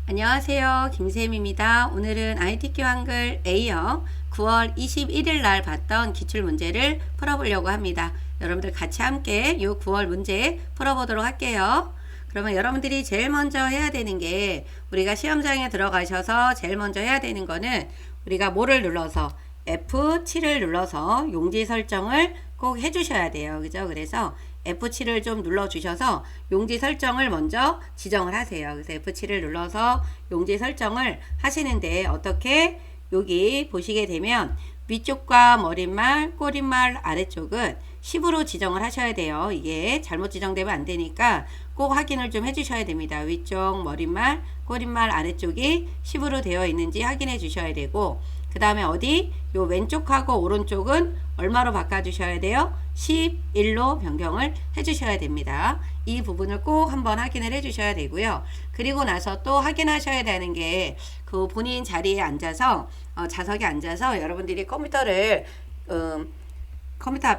안녕하세요. 김쌤입니다. 오늘은 ITQ 한글 A형 9월 21일 날 봤던 기출문제를 풀어보려고 합니다. 여러분들 같이 함께 이 9월 문제 풀어보도록 할게요. 그러면 여러분들이 제일 먼저 해야 되는 게 우리가 시험장에 들어가셔서 제일 먼저 해야 되는 거는 우리가 뭐를 눌러서 F7을 눌러서 용지 설정을 꼭 해주셔야 돼요. 그죠? 그래서 F7을 좀 눌러주셔서 용지 설정을 먼저 지정을 하세요. 그래서 F7을 눌러서 용지 설정을 하시는데 어떻게 여기 보시게 되면 위쪽과 머릿말, 꼬릿말 아래쪽은 10으로 지정을 하셔야 돼요. 이게 잘못 지정되면 안 되니까 꼭 확인을 좀 해주셔야 됩니다. 위쪽, 머릿말, 꼬릿말 아래쪽이 10으로 되어 있는지 확인해 주셔야 되고 그 다음에 어디? 요 왼쪽하고 오른쪽은 얼마로 바꿔주셔야 돼요? 11로 변경을 해주셔야 됩니다. 이 부분을 꼭 한번 확인을 해주셔야 되고요. 그리고 나서 또 확인하셔야 되는 게 그 본인 자리에 앉아서 좌석에 앉아서 여러분들이 컴퓨터 앞에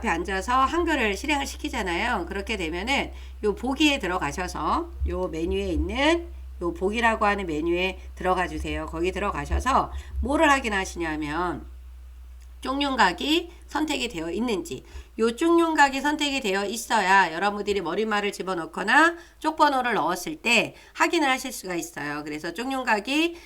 앉아서 한글을 실행을 시키잖아요. 그렇게 되면은 요 보기에 들어가셔서 요 메뉴에 있는 요 보기라고 하는 메뉴에 들어가 주세요. 거기 들어가셔서 뭐를 확인하시냐면 쪽윤각이 선택이 되어 있는지 요 쪽윤각이 선택이 되어 있어야 여러분들이 머릿말을 집어넣거나 쪽번호를 넣었을 때 확인을 하실 수가 있어요. 그래서 쪽윤각이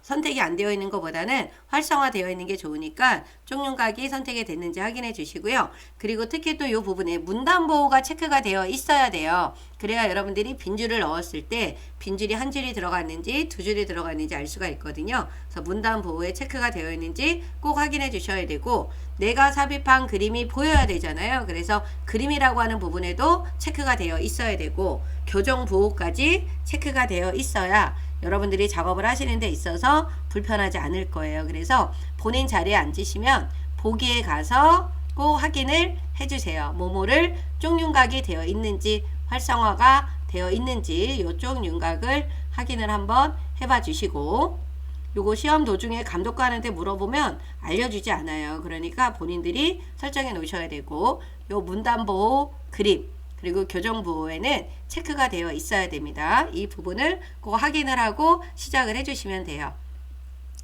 선택이 안 되어 있는 것보다는 활성화되어 있는 게 좋으니까 쪽윤각이 선택이 됐는지 확인해 주시고요. 그리고 특히 또 이 부분에 문단보호가 체크가 되어 있어야 돼요. 그래야 여러분들이 빈줄을 넣었을 때 빈줄이 한 줄이 들어갔는지 두 줄이 들어갔는지 알 수가 있거든요. 그래서 문단보호에 체크가 되어 있는지 꼭 확인해 주셔야 되고 내가 삽입한 그림이 보여야 되잖아요. 그래서 그림이라고 하는 부분에도 체크가 되어 있어야 되고 교정 보호까지 체크가 되어 있어야 여러분들이 작업을 하시는 데 있어서 불편하지 않을 거예요. 그래서 본인 자리에 앉으시면 보기에 가서 꼭 확인을 해주세요. 모모를 쪽윤각이 되어 있는지 활성화가 되어 있는지 이쪽 윤곽을 확인을 한번 해봐 주시고 요거 시험 도중에 감독관한테 물어보면 알려주지 않아요. 그러니까 본인들이 설정해 놓으셔야 되고 요 문단보호 그림 그리고 교정보호에는 체크가 되어 있어야 됩니다. 이 부분을 꼭 확인을 하고 시작을 해주시면 돼요.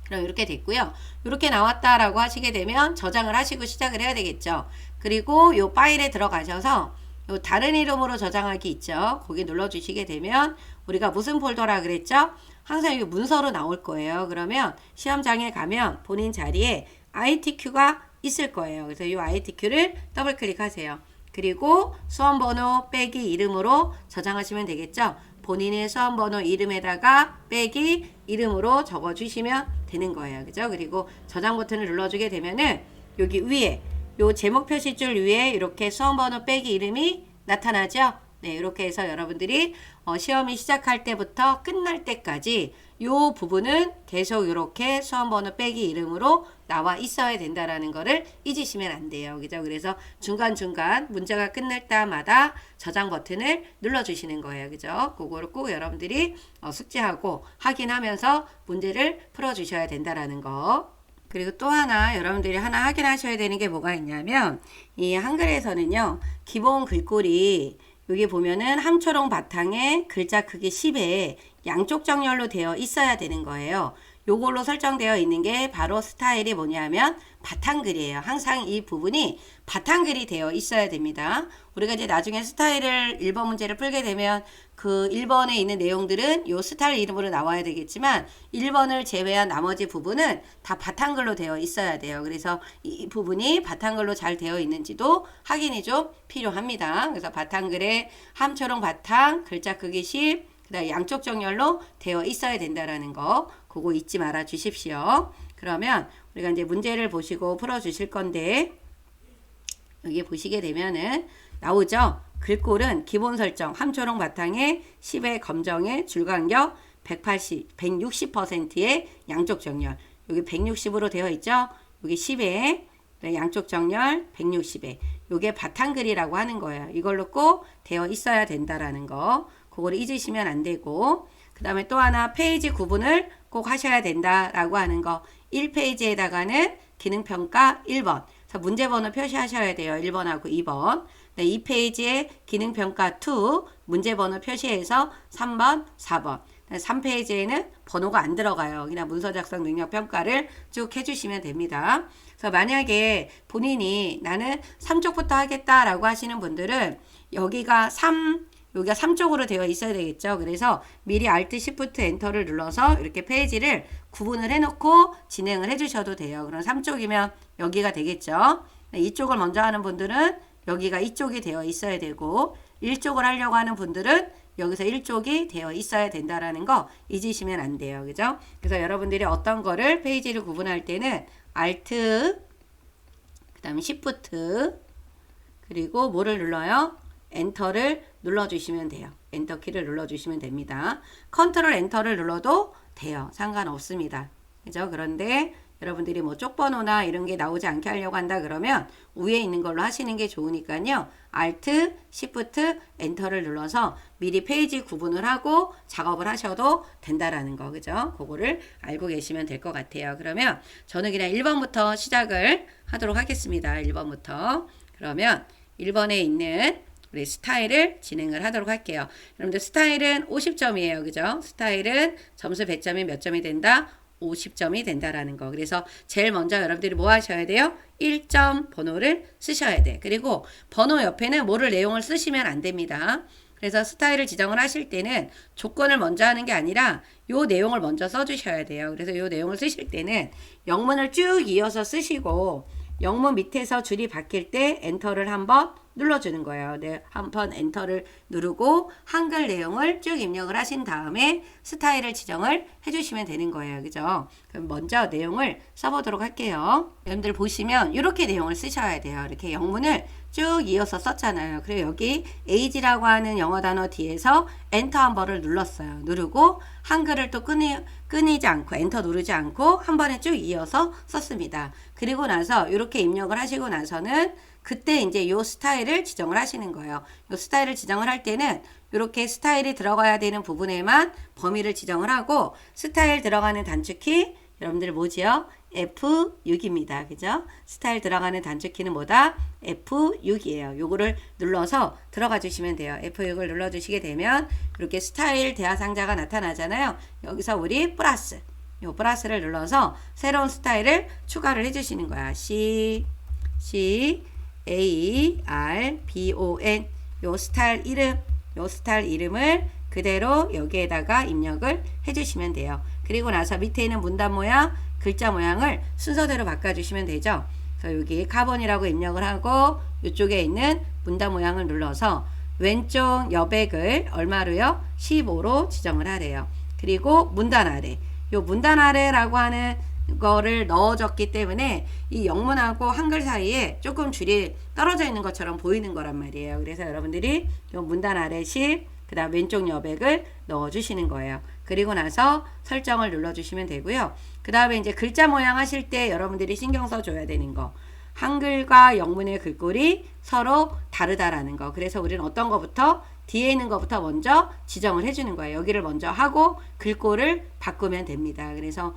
그럼 이렇게 됐고요. 이렇게 나왔다라고 하시게 되면 저장을 하시고 시작을 해야 되겠죠. 그리고 요 파일에 들어가셔서 요 다른 이름으로 저장하기 있죠. 거기 눌러주시게 되면 우리가 무슨 폴더라 그랬죠? 항상 이게 문서로 나올 거예요. 그러면 시험장에 가면 본인 자리에 ITQ가 있을 거예요. 그래서 이 ITQ를 더블 클릭하세요. 그리고 수험번호 빼기 이름으로 저장하시면 되겠죠. 본인의 수험번호 이름에다가 빼기 이름으로 적어주시면 되는 거예요. 그죠? 그리고 저장 버튼을 눌러주게 되면은 여기 위에 요 제목 표시줄 위에 이렇게 수험번호 빼기 이름이 나타나죠. 네, 이렇게 해서 여러분들이 시험이 시작할 때부터 끝날 때까지 요 부분은 계속 이렇게 수험번호 빼기 이름으로 나와 있어야 된다라는 거를 잊으시면 안 돼요. 그죠? 그래서 중간중간 문제가 끝날 때마다 저장 버튼을 눌러주시는 거예요. 그죠? 그거를 꼭 여러분들이 숙지하고 확인하면서 문제를 풀어주셔야 된다라는 거. 그리고 또 하나 여러분들이 하나 확인하셔야 되는 게 뭐가 있냐면 이 한글에서는요. 기본 글꼴이 여기 보면은 함초롱 바탕에 글자 크기 10에 양쪽 정렬로 되어 있어야 되는 거예요. 요걸로 설정되어 있는 게 바로 스타일이 뭐냐면 바탕글이에요. 항상 이 부분이 바탕글이 되어 있어야 됩니다. 우리가 이제 나중에 스타일을 1번 문제를 풀게 되면 그 1번에 있는 내용들은 요 스타일 이름으로 나와야 되겠지만 1번을 제외한 나머지 부분은 다 바탕글로 되어 있어야 돼요. 그래서 이 부분이 바탕글로 잘 되어 있는지도 확인이 좀 필요합니다. 그래서 바탕글에 함초롱 바탕, 글자 크기 10, 그다음 양쪽 정렬로 되어 있어야 된다라는 거 그거 잊지 말아 주십시오. 그러면 우리가 이제 문제를 보시고 풀어 주실 건데 여기 보시게 되면은 나오죠. 글꼴은 기본 설정 함초롱 바탕에 10의 검정의 줄간격 160%의 양쪽 정렬 여기 160으로 되어 있죠. 여기 10에 양쪽 정렬 160에 요게 바탕글이라고 하는 거예요. 이걸로 꼭 되어 있어야 된다라는 거 그걸 잊으시면 안 되고 그 다음에 또 하나 페이지 구분을 꼭 하셔야 된다라고 하는 거 1페이지에다가는 기능평가 1번 그래서 문제번호 표시하셔야 돼요. 1번하고 2번 네, 2페이지에 기능평가 2 문제번호 표시해서 3번 4번 3페이지에는 번호가 안 들어가요. 그냥 문서 작성 능력 평가를 쭉 해주시면 됩니다. 그래서 만약에 본인이 나는 3쪽부터 하겠다라고 하시는 분들은 여기가 3쪽으로 되어 있어야 되겠죠. 그래서 미리 Alt Shift 엔터를 눌러서 이렇게 페이지를 구분을 해놓고 진행을 해주셔도 돼요. 그럼 3쪽이면 여기가 되겠죠. 이쪽을 먼저 하는 분들은 여기가 이쪽이 되어 있어야 되고 1쪽을 하려고 하는 분들은 여기서 1쪽이 되어 있어야 된다라는 거 잊으시면 안 돼요. 그죠? 그래서 여러분들이 어떤 거를 페이지를 구분할 때는 Alt 그 다음에 Shift 그리고 뭐를 눌러요? 엔터를 눌러주시면 돼요. 엔터 키를 눌러주시면 됩니다. 컨트롤 엔터를 눌러도 돼요. 상관없습니다. 그죠? 그런데 여러분들이 뭐 쪽번호나 이런 게 나오지 않게 하려고 한다 그러면 위에 있는 걸로 하시는 게 좋으니까요. Alt, Shift, 엔터를 눌러서 미리 페이지 구분을 하고 작업을 하셔도 된다라는 거. 그죠? 그거를 알고 계시면 될 것 같아요. 그러면 저는 그냥 1번부터 시작을 하도록 하겠습니다. 1번부터. 그러면 1번에 있는 우리 스타일을 진행을 하도록 할게요. 여러분들 스타일은 50점이에요. 그죠? 스타일은 점수 100점이 몇 점이 된다? 50점이 된다라는 거. 그래서 제일 먼저 여러분들이 뭐 하셔야 돼요? 1점 번호를 쓰셔야 돼. 그리고 번호 옆에는 뭐를 내용을 쓰시면 안 됩니다. 그래서 스타일을 지정을 하실 때는 조건을 먼저 하는 게 아니라 요 내용을 먼저 써주셔야 돼요. 그래서 요 내용을 쓰실 때는 영문을 쭉 이어서 쓰시고 영문 밑에서 줄이 바뀔 때 엔터를 한번 눌러주는 거예요. 네, 한번 엔터를 누르고 한글 내용을 쭉 입력을 하신 다음에 스타일을 지정을 해주시면 되는 거예요. 그죠? 그럼 먼저 내용을 써보도록 할게요. 여러분들 보시면 이렇게 내용을 쓰셔야 돼요. 이렇게 영문을 쭉 이어서 썼잖아요. 그리고 여기 age라고 하는 영어 단어 뒤에서 엔터 한 번을 눌렀어요. 누르고 한글을 또 끊이지 않고 엔터 누르지 않고 한 번에 쭉 이어서 썼습니다. 그리고 나서 이렇게 입력을 하시고 나서는 그때 이제 요 스타일을 지정을 하시는 거예요. 요 스타일을 지정을 할 때는 이렇게 스타일이 들어가야 되는 부분에만 범위를 지정을 하고 스타일 들어가는 단축키 여러분들 뭐지요? F6입니다. 그죠? 스타일 들어가는 단축키는 뭐다? F6이에요. 요거를 눌러서 들어가 주시면 돼요. F6을 눌러주시게 되면 이렇게 스타일 대화상자가 나타나잖아요. 여기서 우리 플러스 요 플러스를 눌러서 새로운 스타일을 추가를 해주시는 거야. C A R B O N 요 스타일 이름을 그대로 여기에다가 입력을 해주시면 돼요. 그리고 나서 밑에 있는 문단 모양, 글자 모양을 순서대로 바꿔주시면 되죠. 그래서 여기 카본이라고 입력을 하고 이쪽에 있는 문단 모양을 눌러서 왼쪽 여백을 얼마로요? 15로 지정을 하래요. 그리고 문단 아래 요 문단 아래라고 하는 거를 넣어줬기 때문에 이 영문하고 한글 사이에 조금 줄이 떨어져 있는 것처럼 보이는 거란 말이에요. 그래서 여러분들이 요 문단 아래 10, 그 다음 왼쪽 여백을 넣어주시는 거예요. 그리고 나서 설정을 눌러주시면 되고요. 그 다음에 이제 글자 모양 하실 때 여러분들이 신경 써줘야 되는 거. 한글과 영문의 글꼴이 서로 다르다라는 거. 그래서 우리는 어떤 거부터 뒤에 있는 거부터 먼저 지정을 해주는 거예요. 여기를 먼저 하고 글꼴을 바꾸면 됩니다. 그래서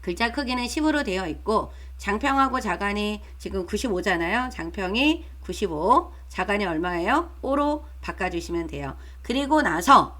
글자 크기는 10으로 되어 있고 장평하고 자간이 지금 95잖아요. 장평이 95, 자간이 얼마예요? 5로 바꿔주시면 돼요. 그리고 나서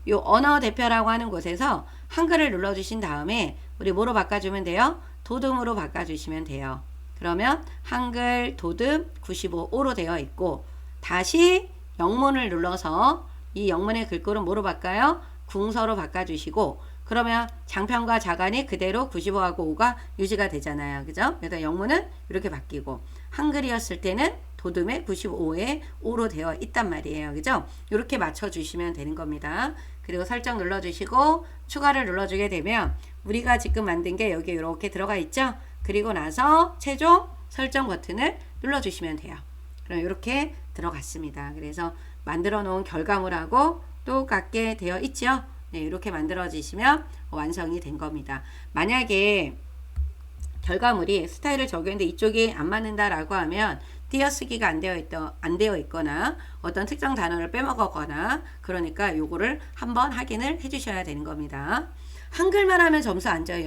요 언어 대표라고 하는 곳에서 한글을 눌러주신 다음에 우리 뭐로 바꿔주면 돼요? 도듬으로 바꿔주시면 돼요. 그러면 한글 도듬 95로 되어 있고 다시 영문을 눌러서 이 영문의 글꼴은 뭐로 바꿔요? 궁서로 바꿔주시고 그러면 장평과 자간이 그대로 95하고 5가 유지가 되잖아요. 그죠? 그래서 영문은 이렇게 바뀌고 한글이었을 때는 도듬에 95에 5로 되어 있단 말이에요. 그죠? 이렇게 맞춰주시면 되는 겁니다. 그리고 설정 눌러주시고 추가를 눌러주게 되면 우리가 지금 만든 게 여기 이렇게 들어가 있죠? 그리고 나서 최종 설정 버튼을 눌러주시면 돼요. 그럼 이렇게 들어갔습니다. 그래서 만들어 놓은 결과물하고 똑같게 되어 있죠? 네, 이렇게 만들어지시면 완성이 된 겁니다. 만약에 결과물이 스타일을 적용했는데 이쪽이 안 맞는다라고 하면 띄어쓰기가 안 되어 있거나 어떤 특정 단어를 빼먹었거나 그러니까 요거를 한번 확인을 해주셔야 되는 겁니다. 한글만 하면 점수 안 줘요.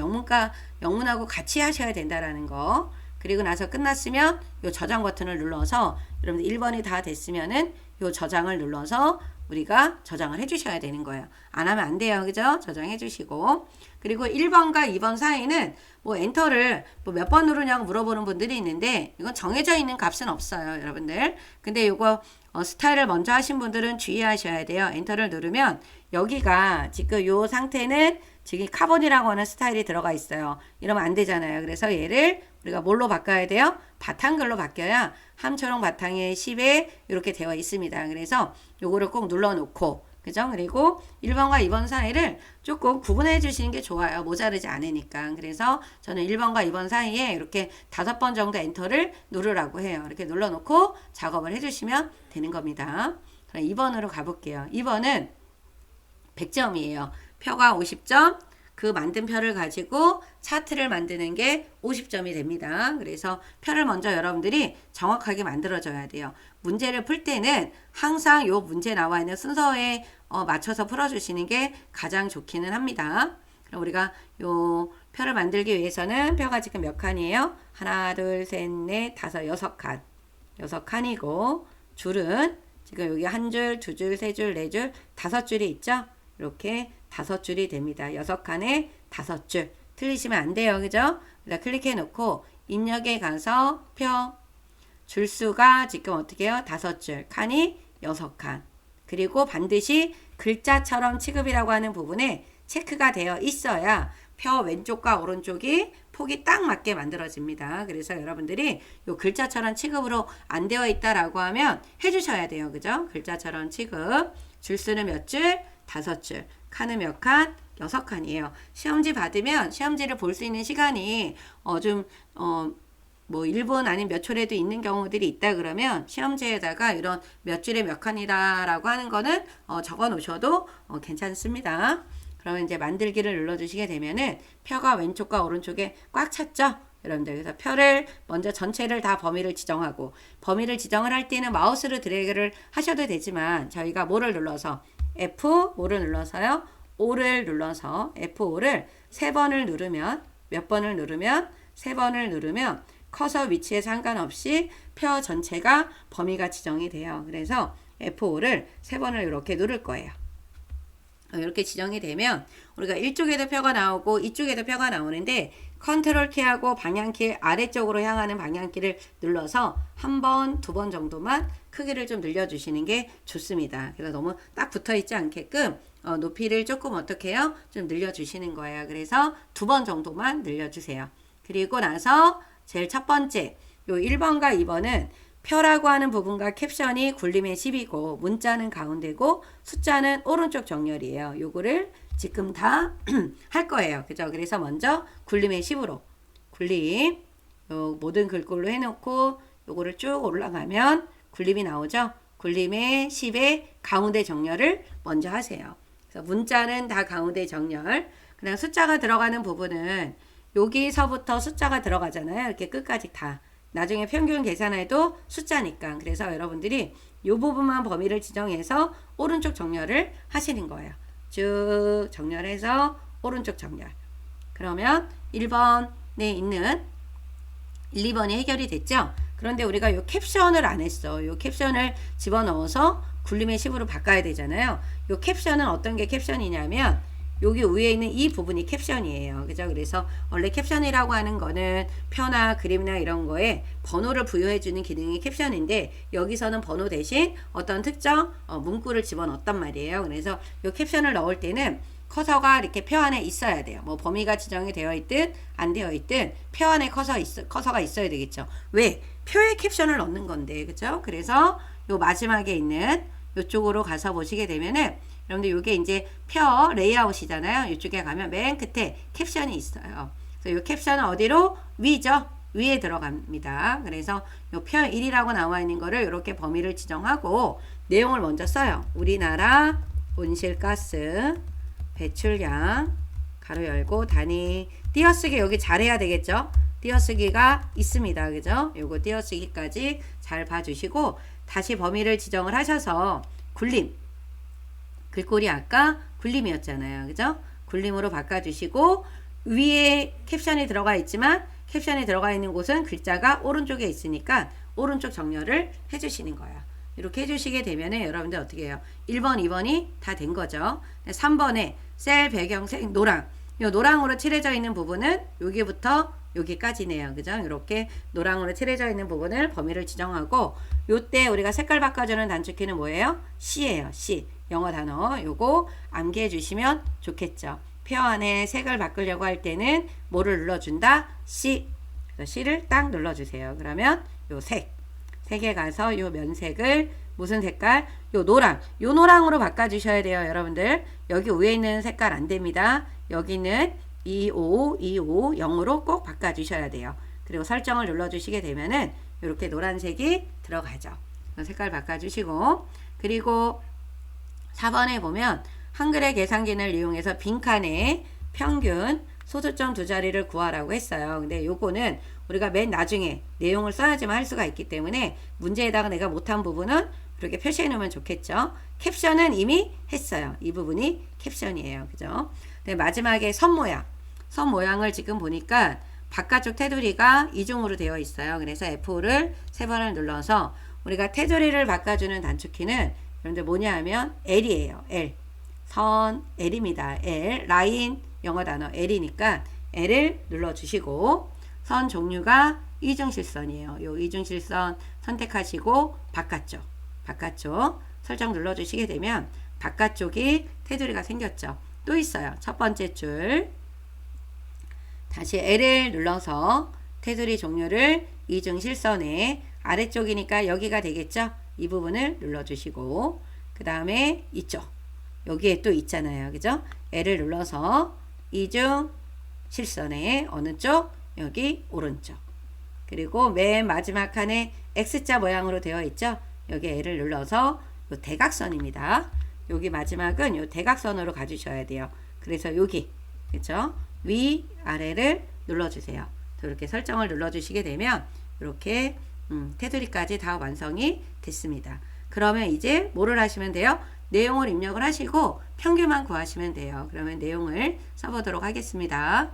영문하고 같이 하셔야 된다라는 거. 그리고 나서 끝났으면 요 저장 버튼을 눌러서 여러분들 1번이 다 됐으면은 요 저장을 눌러서 우리가 저장을 해주셔야 되는 거예요. 안 하면 안 돼요. 그죠? 저장해 주시고. 그리고 1번과 2번 사이는 뭐 엔터를 뭐 몇 번 누르냐고 물어보는 분들이 있는데 이건 정해져 있는 값은 없어요. 여러분들. 근데 이거 스타일을 먼저 하신 분들은 주의하셔야 돼요. 엔터를 누르면 여기가 지금 요 상태는 지금 카본이라고 하는 스타일이 들어가 있어요. 이러면 안 되잖아요. 그래서 얘를 우리가 뭘로 바꿔야 돼요? 바탕글로 바뀌어야 함초롱 바탕에 10에 이렇게 되어 있습니다. 그래서 요거를 꼭 눌러놓고 그죠? 그리고 1번과 2번 사이를 조금 구분해 주시는 게 좋아요. 모자르지 않으니까. 그래서 저는 1번과 2번 사이에 이렇게 5번 정도 엔터를 누르라고 해요. 이렇게 눌러놓고 작업을 해주시면 되는 겁니다. 그럼 2번으로 가볼게요. 2번은 100점이에요. 표가 50점. 그 만든 표를 가지고 차트를 만드는 게 50점이 됩니다. 그래서 표를 먼저 여러분들이 정확하게 만들어줘야 돼요. 문제를 풀 때는 항상 요 문제 나와 있는 순서에 맞춰서 풀어주시는 게 가장 좋기는 합니다. 그럼 우리가 요 표를 만들기 위해서는 표가 지금 몇 칸이에요? 하나, 둘, 셋, 넷, 다섯, 6칸. 6칸이고 줄은 지금 여기 한 줄, 두 줄, 세 줄, 네 줄, 5줄이 있죠? 이렇게 5줄이 됩니다. 6칸에 5줄. 틀리시면 안 돼요. 그죠? 클릭해 놓고 입력에 가서 표 줄수가 지금 어떻게 해요? 5줄. 칸이 6칸. 그리고 반드시 글자처럼 취급이라고 하는 부분에 체크가 되어 있어야 표 왼쪽과 오른쪽이 폭이 딱 맞게 만들어집니다. 그래서 여러분들이 요 글자처럼 취급으로 안 되어 있다라고 하면 해주셔야 돼요. 그죠? 글자처럼 취급. 줄수는 몇 줄? 5줄. 칸은 몇 칸? 6칸이에요. 시험지 받으면 시험지를 볼 수 있는 시간이 뭐 1분 아니면 몇 초라도 있는 경우들이 있다 그러면 시험지에다가 이런 몇 줄에 몇 칸이다라고 하는 거는 적어 놓으셔도 괜찮습니다. 그러면 이제 만들기를 눌러주시게 되면은 표가 왼쪽과 오른쪽에 꽉 찼죠? 여러분들 그래서 표를 먼저 전체를 다 범위를 지정하고 범위를 지정을 할 때는 마우스로 드래그를 하셔도 되지만 저희가 뭐를 눌러서 F5를 눌러서요. 5를 눌러서 F5를 3번을 누르면 몇 번을 누르면 3번을 누르면 커서 위치에 상관없이 표 전체가 범위가 지정이 돼요. 그래서 F5를 3번을 이렇게 누를 거예요. 이렇게 지정이 되면 우리가 이쪽에도 표가 나오고 이쪽에도 표가 나오는데 컨트롤 키하고 방향키 아래쪽으로 향하는 방향키를 눌러서 한 번, 2번 정도만 크기를 좀 늘려주시는 게 좋습니다. 그래서 너무 딱 붙어 있지 않게끔 높이를 조금 어떻게 해요? 좀 늘려주시는 거예요. 그래서 2번 정도만 늘려주세요. 그리고 나서 제일 첫 번째 요 1번과 2번은 표라고 하는 부분과 캡션이 굴림의 10이고 문자는 가운데고 숫자는 오른쪽 정렬이에요. 요거를 지금 다 할 거예요. 그죠? 그래서 먼저 굴림의 10으로 굴림 요 모든 글꼴로 해놓고 요거를 쭉 올라가면 굴림이 나오죠? 굴림의 10의 가운데 정렬을 먼저 하세요. 그래서 문자는 다 가운데 정렬. 그다음 숫자가 들어가는 부분은 여기서부터 숫자가 들어가잖아요. 이렇게 끝까지 다. 나중에 평균 계산해도 숫자니까. 그래서 여러분들이 이 부분만 범위를 지정해서 오른쪽 정렬을 하시는 거예요. 쭉 정렬해서 오른쪽 정렬. 그러면 1번에 있는 1, 2번이 해결이 됐죠. 그런데 우리가 이 캡션을 안 했어. 이 캡션을 집어넣어서 굴림의 10으로 바꿔야 되잖아요. 이 캡션은 어떤 게 캡션이냐면 여기 위에 있는 이 부분이 캡션이에요. 그죠? 그래서 원래 캡션이라고 하는 거는 표나 그림이나 이런 거에 번호를 부여해주는 기능이 캡션인데 여기서는 번호 대신 어떤 특정 문구를 집어넣었단 말이에요. 그래서 이 캡션을 넣을 때는 커서가 이렇게 표 안에 있어야 돼요. 뭐 범위가 지정이 되어 있든 안 되어 있든 표 안에 커서가 있어야 되겠죠. 왜? 표에 캡션을 넣는 건데. 그죠? 그래서 요 마지막에 있는 요쪽으로 가서 보시게 되면은 여러분들 요게 이제 표 레이아웃이잖아요. 이쪽에 가면 맨 끝에 캡션이 있어요. 그래서 요 캡션은 어디로? 위죠. 위에 들어갑니다. 그래서 요 표 1이라고 나와 있는 거를 이렇게 범위를 지정하고 내용을 먼저 써요. 우리나라 온실가스 배출량 가로 열고 단위 띄어쓰기 여기 잘해야 되겠죠. 띄어쓰기가 있습니다. 그죠? 요거 띄어쓰기까지 잘 봐주시고 다시 범위를 지정을 하셔서 굴림 글꼴이 아까 굴림이었잖아요. 그죠? 굴림으로 바꿔주시고 위에 캡션이 들어가 있지만 캡션이 들어가 있는 곳은 글자가 오른쪽에 있으니까 오른쪽 정렬을 해주시는 거예요. 이렇게 해주시게 되면은 여러분들 어떻게 해요? 1번, 2번이 다 된 거죠. 3번에 셀 배경색 노랑. 요 노랑으로 칠해져 있는 부분은 여기부터 여기까지네요. 그죠? 이렇게 노랑으로 칠해져 있는 부분을 범위를 지정하고 요때 우리가 색깔 바꿔주는 단축키는 뭐예요? C예요. C. 영어 단어 요거 암기해 주시면 좋겠죠. 표 안에 색을 바꾸려고 할 때는 뭐를 눌러준다? C. 그래서 C를 딱 눌러주세요. 그러면 요 색에 가서 요 면색을 무슨 색깔? 요 노랑으로 바꿔주셔야 돼요. 여러분들 여기 위에 있는 색깔 안 됩니다. 여기는 0으로 꼭 바꿔주셔야 돼요. 그리고 설정을 눌러주시게 되면은 이렇게 노란색이 들어가죠. 색깔 바꿔주시고 그리고 4번에 보면 한글의 계산기를 이용해서 빈칸에 평균 소수점 두 자리를 구하라고 했어요. 근데 요거는 우리가 맨 나중에 내용을 써야지만 할 수가 있기 때문에 문제에다가 내가 못한 부분은 이렇게 표시해 놓으면 좋겠죠. 캡션은 이미 했어요. 이 부분이 캡션이에요. 그죠? 네, 마지막에 선 모양을 지금 보니까 바깥쪽 테두리가 이중으로 되어 있어요. 그래서 F5를 3번을 눌러서 우리가 테두리를 바꿔주는 단축키는 여러분들 뭐냐 하면 L이에요. L. 선 L입니다. L. 라인 영어 단어 L이니까 L을 눌러주시고 선 종류가 이중실선이에요. 요 이중실선 선택하시고 바깥쪽 설정 눌러주시게 되면 바깥쪽이 테두리가 생겼죠. 또 있어요. 첫 번째 줄 다시 L을 눌러서 테두리 종류를 이중실선에 아래쪽이니까 여기가 되겠죠. 이 부분을 눌러주시고 그 다음에 이쪽 여기에 또 있잖아요. 그죠? L을 눌러서 이중실선에 어느 쪽? 여기 오른쪽. 그리고 맨 마지막 칸에 X자 모양으로 되어 있죠. 여기 L을 눌러서 요 대각선입니다. 여기 마지막은 요 대각선으로 가주셔야 돼요. 그래서 여기 그죠? 위 아래를 눌러주세요. 이렇게 설정을 눌러주시게 되면 이렇게 테두리까지 다 완성이 됐습니다. 그러면 이제 뭐를 하시면 돼요? 내용을 입력을 하시고 평균만 구하시면 돼요. 그러면 내용을 써보도록 하겠습니다.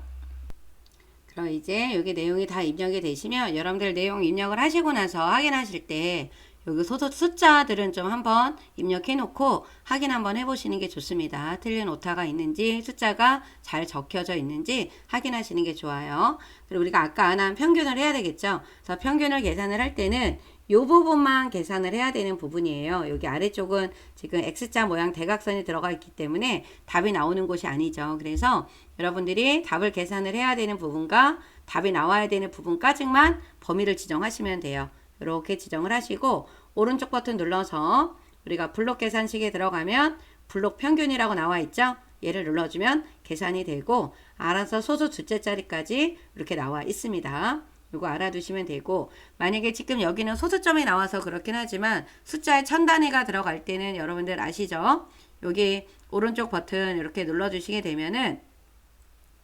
그럼 이제 여기 내용이 다 입력이 되시면 여러분들 내용 입력을 하시고 나서 확인하실 때 여기 숫자들은 좀 한번 입력해 놓고 확인 한번 해보시는 게 좋습니다. 틀린 오타가 있는지 숫자가 잘 적혀져 있는지 확인하시는 게 좋아요. 그리고 우리가 아까 안 한 평균을 해야 되겠죠. 그래서 평균을 계산을 할 때는 이 부분만 계산을 해야 되는 부분이에요. 여기 아래쪽은 지금 X자 모양 대각선이 들어가 있기 때문에 답이 나오는 곳이 아니죠. 그래서 여러분들이 답을 계산을 해야 되는 부분과 답이 나와야 되는 부분까지만 범위를 지정하시면 돼요. 이렇게 지정을 하시고 오른쪽 버튼 눌러서 우리가 블록 계산식에 들어가면 블록 평균이라고 나와 있죠. 얘를 눌러주면 계산이 되고 알아서 소수 두째 자리까지 이렇게 나와 있습니다. 이거 알아두시면 되고 만약에 지금 여기는 소수점이 나와서 그렇긴 하지만 숫자에 천 단위가 들어갈 때는 여러분들 아시죠? 여기 오른쪽 버튼 이렇게 눌러주시게 되면은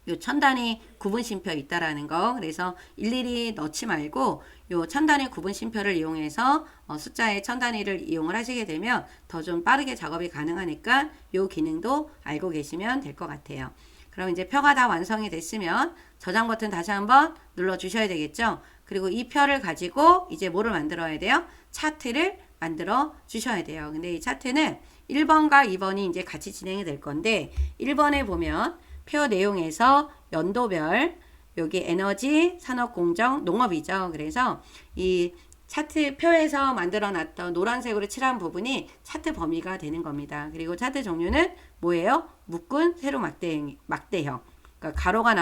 요 천 단위 구분 쉼표 있다라는 거. 그래서 일일이 넣지 말고 요 천 단위 구분 쉼표를 이용해서 숫자의 천 단위를 이용을 하시게 되면 더 좀 빠르게 작업이 가능하니까 요 기능도 알고 계시면 될 것 같아요. 그럼 이제 표가 다 완성이 됐으면 저장 버튼 다시 한번 눌러 주셔야 되겠죠. 그리고 이 표를 가지고 이제 뭐를 만들어야 돼요? 차트를 만들어 주셔야 돼요. 근데 이 차트는 1번과 2번이 이제 같이 진행이 될 건데 1번에 보면 표 내용에서 연도별 여기 에너지, 산업공정, 농업이죠. 그래서 이 차트 표에서 만들어 놨던 노란색으로 칠한 부분이 차트 범위가 되는 겁니다. 그리고 차트 종류는 뭐예요? 묶은 세로 막대형. 그러니까 가로가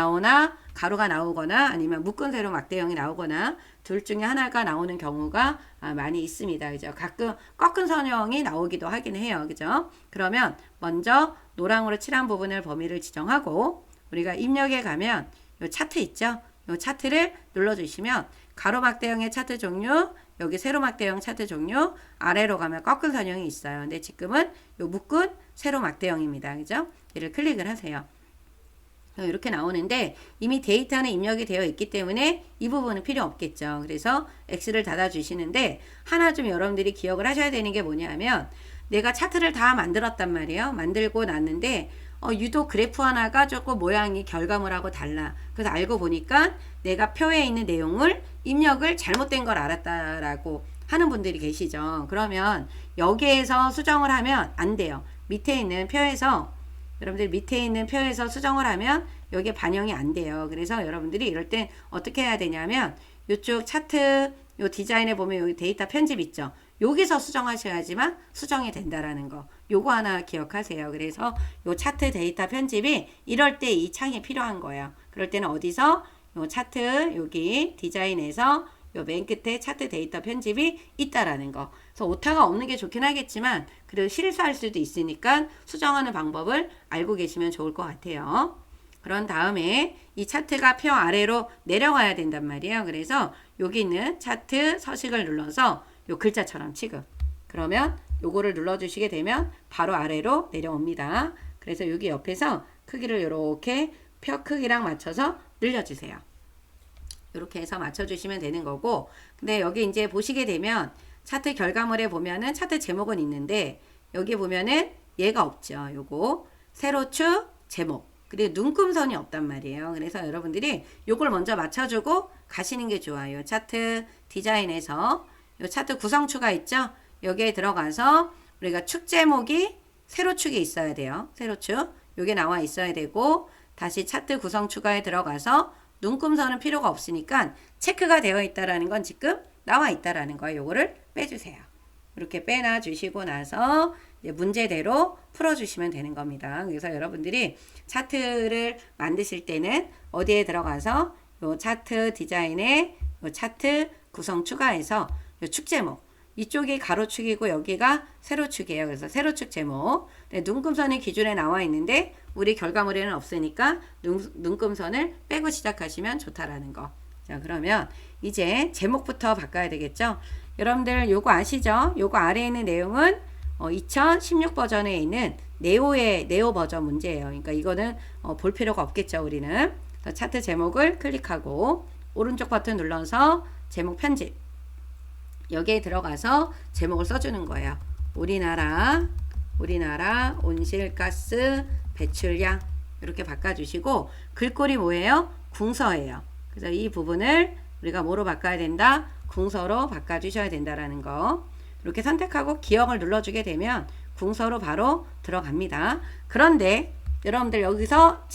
나오거나 아니면 묶은 세로 막대형이 나오거나 둘 중에 하나가 나오는 경우가 많이 있습니다. 그죠? 가끔 꺾은 선형이 나오기도 하긴 해요. 그죠? 그러면 먼저 노랑으로 칠한 부분을 범위를 지정하고 우리가 입력에 가면 요 차트 있죠? 요 차트를 눌러주시면 가로막대형의 차트 종류, 여기 세로막대형 차트 종류, 아래로 가면 꺾은 선형이 있어요. 근데 지금은 요 묶은 세로막대형입니다. 그죠? 얘를 클릭을 하세요. 이렇게 나오는데 이미 데이터는 입력이 되어 있기 때문에 이 부분은 필요 없겠죠. 그래서 X를 닫아 주시는데 하나 좀 여러분들이 기억을 하셔야 되는 게 뭐냐면 내가 차트를 다 만들었단 말이에요. 만들고 났는데 유독 그래프 하나가 조금 모양이 결과물하고 달라. 그래서 알고 보니까 내가 표에 있는 내용을 입력을 잘못된 걸 알았다라고 하는 분들이 계시죠. 그러면 여기에서 수정을 하면 안 돼요. 밑에 있는 표에서 여러분들 밑에 있는 표에서 수정을 하면 여기에 반영이 안 돼요. 그래서 여러분들이 이럴 땐 어떻게 해야 되냐면 이쪽 차트 요 디자인에 보면 여기 데이터 편집 있죠. 여기서 수정하셔야지만 수정이 된다라는 거. 요거 하나 기억하세요. 그래서 요 차트 데이터 편집이 이럴 때 이 창이 필요한 거예요. 그럴 때는 어디서 요 차트 여기 디자인에서 요 맨 끝에 차트 데이터 편집이 있다라는 거. 그래서 오타가 없는 게 좋긴 하겠지만 그래도 실수할 수도 있으니까 수정하는 방법을 알고 계시면 좋을 것 같아요. 그런 다음에 이 차트가 표 아래로 내려가야 된단 말이에요. 그래서 여기 있는 차트 서식을 눌러서 요 글자처럼 취급. 그러면 요거를 눌러주시게 되면 바로 아래로 내려옵니다. 그래서 여기 옆에서 크기를 이렇게 표 크기랑 맞춰서 늘려주세요. 이렇게 해서 맞춰주시면 되는 거고, 근데 여기 이제 보시게 되면 차트 결과물에 보면은 차트 제목은 있는데 여기 보면은 얘가 없죠. 요거 세로축 제목 그리고 눈금선이 없단 말이에요. 그래서 여러분들이 요걸 먼저 맞춰주고 가시는 게 좋아요. 차트 디자인에서 요 차트 구성추가 있죠. 여기에 들어가서 우리가 축 제목이 세로축이 있어야 돼요. 세로축 요게 나와 있어야 되고, 다시 차트 구성 추가에 들어가서 눈금선은 필요가 없으니까 체크가 되어 있다라는 건 지금 나와 있다라는 거예요. 요거를 빼주세요. 이렇게 빼놔 주시고 나서 이제 문제대로 풀어주시면 되는 겁니다. 그래서 여러분들이 차트를 만드실 때는 어디에 들어가서 요 차트 디자인에 요 차트 구성 추가해서 요 축 제목 이쪽이 가로축이고 여기가 세로축이에요. 그래서 세로축 제목. 눈금선이 기준에 나와 있는데 우리 결과물에는 없으니까 눈금선을 빼고 시작하시면 좋다라는 거. 자, 그러면 이제 제목부터 바꿔야 되겠죠? 여러분들 요거 아시죠? 요거 아래에 있는 내용은 2016 버전에 있는 네오 버전 문제예요. 그러니까 이거는 볼 필요가 없겠죠, 우리는. 차트 제목을 클릭하고 오른쪽 버튼 눌러서 제목 편집. 여기에 들어가서 제목을 써주는 거예요. 우리나라 온실가스 배출량 이렇게 바꿔주시고, 글꼴이 뭐예요? 궁서예요. 그래서 이 부분을 우리가 뭐로 바꿔야 된다? 궁서로 바꿔주셔야 된다라는 거. 이렇게 선택하고 기억을 눌러주게 되면 궁서로 바로 들어갑니다. 그런데 여러분들 여기서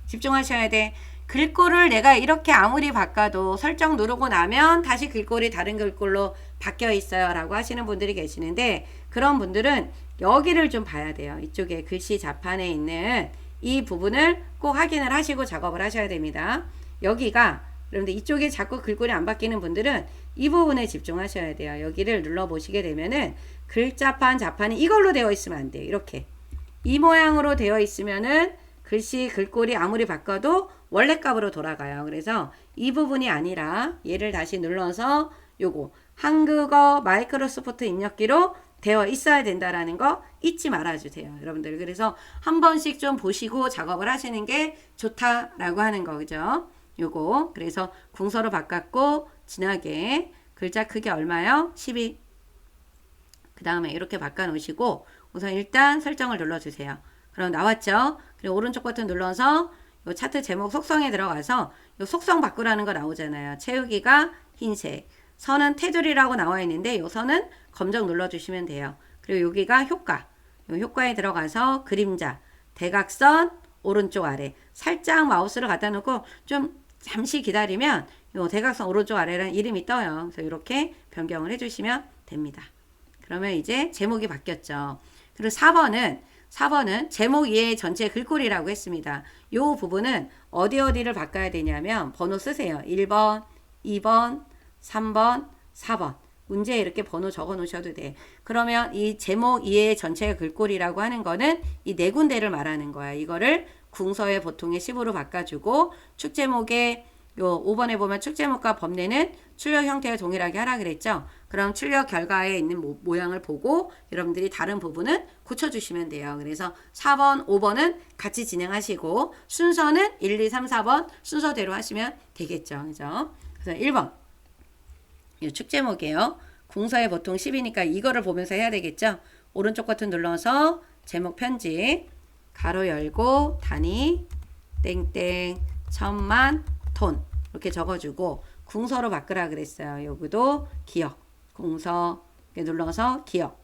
집중하셔야 돼. 글꼴을 내가 이렇게 아무리 바꿔도 설정 누르고 나면 다시 글꼴이 다른 글꼴로 바뀌어 있어요 라고 하시는 분들이 계시는데, 그런 분들은 여기를 좀 봐야 돼요. 이쪽에 글씨 자판에 있는 이 부분을 꼭 확인을 하시고 작업을 하셔야 됩니다. 여기가 그런데 이쪽에 자꾸 글꼴이 안 바뀌는 분들은 이 부분에 집중하셔야 돼요. 여기를 눌러 보시게 되면은 글자판 자판이 이걸로 되어 있으면 안 돼요. 이렇게 이 모양으로 되어 있으면은 글꼴이 아무리 바꿔도 원래 값으로 돌아가요. 그래서 이 부분이 아니라 얘를 다시 눌러서 요거 한국어 마이크로소프트 입력기로 되어 있어야 된다라는 거 잊지 말아주세요. 여러분들 그래서 한 번씩 좀 보시고 작업을 하시는 게 좋다라고 하는 거, 그죠? 요거 그래서 궁서로 바꿨고 진하게 글자 크기 얼마요? 12. 그 다음에 이렇게 바꿔 놓으시고 우선 일단 설정을 눌러주세요. 그럼 나왔죠? 그리고 오른쪽 버튼 눌러서 요 차트 제목 속성에 들어가서 요 속성 바꾸라는 거 나오잖아요. 채우기가 흰색, 선은 테두리라고 나와 있는데 요 선은 검정 눌러주시면 돼요. 그리고 여기가 효과, 요 효과에 들어가서 그림자, 대각선 오른쪽 아래 살짝 마우스를 갖다 놓고 좀 잠시 기다리면 요 대각선 오른쪽 아래라는 이름이 떠요. 그래서 이렇게 변경을 해주시면 됩니다. 그러면 이제 제목이 바뀌었죠. 그리고 4번은 제목 이외의 전체 글꼴이라고 했습니다. 이 부분은 어디를 바꿔야 되냐면 번호 쓰세요. 1번, 2번, 3번, 4번. 문제에 이렇게 번호 적어 놓으셔도 돼. 그러면 이 제목 이외의 전체 글꼴이라고 하는 거는 이 네 군데를 말하는 거야. 이거를 궁서의 보통의 10으로 바꿔주고 축 제목에 요 5번에 보면 축 제목과 범례는 출력 형태와 동일하게 하라 그랬죠. 그럼 출력 결과에 있는 모양을 보고 여러분들이 다른 부분은 고쳐주시면 돼요. 그래서 4번, 5번은 같이 진행하시고 순서는 1, 2, 3, 4번 순서대로 하시면 되겠죠. 그죠? 그래서 1번 이 축 제목이에요. 궁서의 보통 10이니까 이거를 보면서 해야 되겠죠. 오른쪽 버튼 눌러서 제목 편집 가로 열고 단위 땡땡 천만 톤 이렇게 적어주고 궁서로 바꾸라 그랬어요. 여기도 기억 궁서 이렇게 눌러서 기억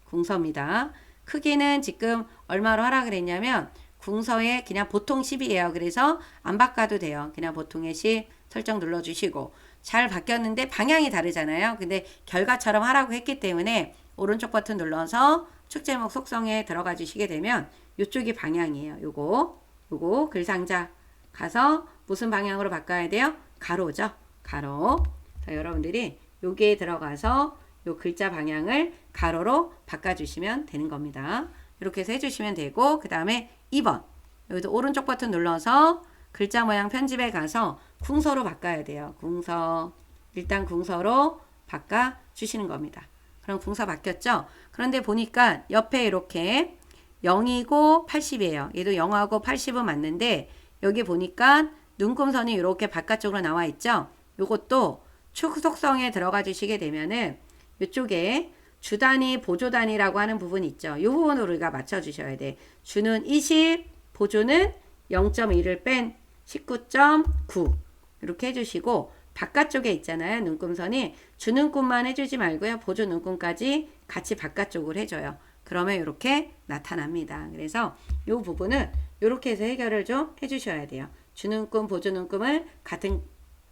궁서입니다. 크기는 지금 얼마로 하라 그랬냐면 궁서에 그냥 보통 10이에요. 그래서 안 바꿔도 돼요. 그냥 보통의 10 설정 눌러주시고 잘 바뀌었는데 방향이 다르잖아요. 근데 결과처럼 하라고 했기 때문에 오른쪽 버튼 눌러서 축 제목 속성에 들어가 주시게 되면 이쪽이 방향이에요. 요거 글상자 가서 무슨 방향으로 바꿔야 돼요? 가로죠. 가로. 자, 여러분들이 여기에 들어가서 요 글자 방향을 가로로 바꿔주시면 되는 겁니다. 이렇게 해서 해주시면 되고 그 다음에 2번 여기도 오른쪽 버튼 눌러서 글자 모양 편집에 가서 궁서로 바꿔야 돼요. 궁서 일단 궁서로 바꿔주시는 겁니다. 그럼 궁서 바뀌었죠? 그런데 보니까 옆에 이렇게 0이고 80이에요. 얘도 0하고 80은 맞는데 여기 보니까 눈금선이 이렇게 바깥쪽으로 나와 있죠? 요것도 축 속성에 들어가 주시게 되면은 이쪽에 주단위, 보조단위라고 하는 부분 있죠. 이 부분으로 우리가 맞춰 주셔야 돼. 주는 20, 보조는 0.1을 뺀 19.9 이렇게 해주시고 바깥쪽에 있잖아요. 눈금선이 주눈금만 해주지 말고요. 보조 눈금까지 같이 바깥쪽으로 해줘요. 그러면 이렇게 나타납니다. 그래서 이 부분은 이렇게 해서 해결을 좀 해주셔야 돼요. 주눈금, 보조 눈금을 같은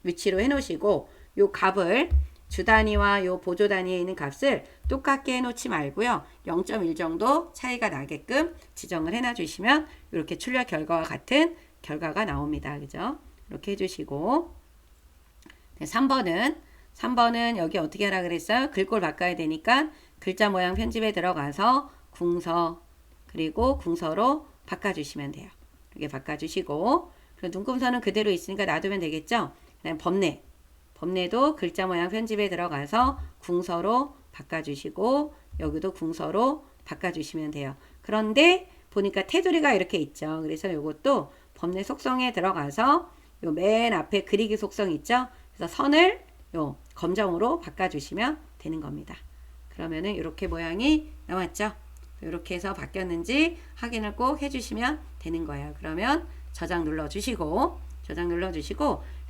위치로 해놓으시고 이 값을 주단위와 요 보조 단위에 있는 값을 똑같게 해놓지 말고요. 0.1 정도 차이가 나게끔 지정을 해놔 주시면 이렇게 출력 결과와 같은 결과가 나옵니다. 그죠? 이렇게 해주시고 네, 3번은 여기 어떻게 하라 그랬어요? 글꼴 바꿔야 되니까 글자 모양 편집에 들어가서 궁서 그리고 궁서로 바꿔주시면 돼요. 이렇게 바꿔주시고 그리고 눈금선은 그대로 있으니까 놔두면 되겠죠? 그다음 범례도 글자 모양 편집에 들어가서 궁서로 바꿔주시고 여기도 궁서로 바꿔주시면 돼요. 그런데 보니까 테두리가 이렇게 있죠. 그래서 이것도 범례 속성에 들어가서 요 맨 앞에 그리기 속성 있죠. 그래서 선을 요 검정으로 바꿔주시면 되는 겁니다. 그러면은 이렇게 모양이 나왔죠. 이렇게 해서 바뀌었는지 확인을 꼭 해주시면 되는 거예요. 그러면 저장 눌러주시고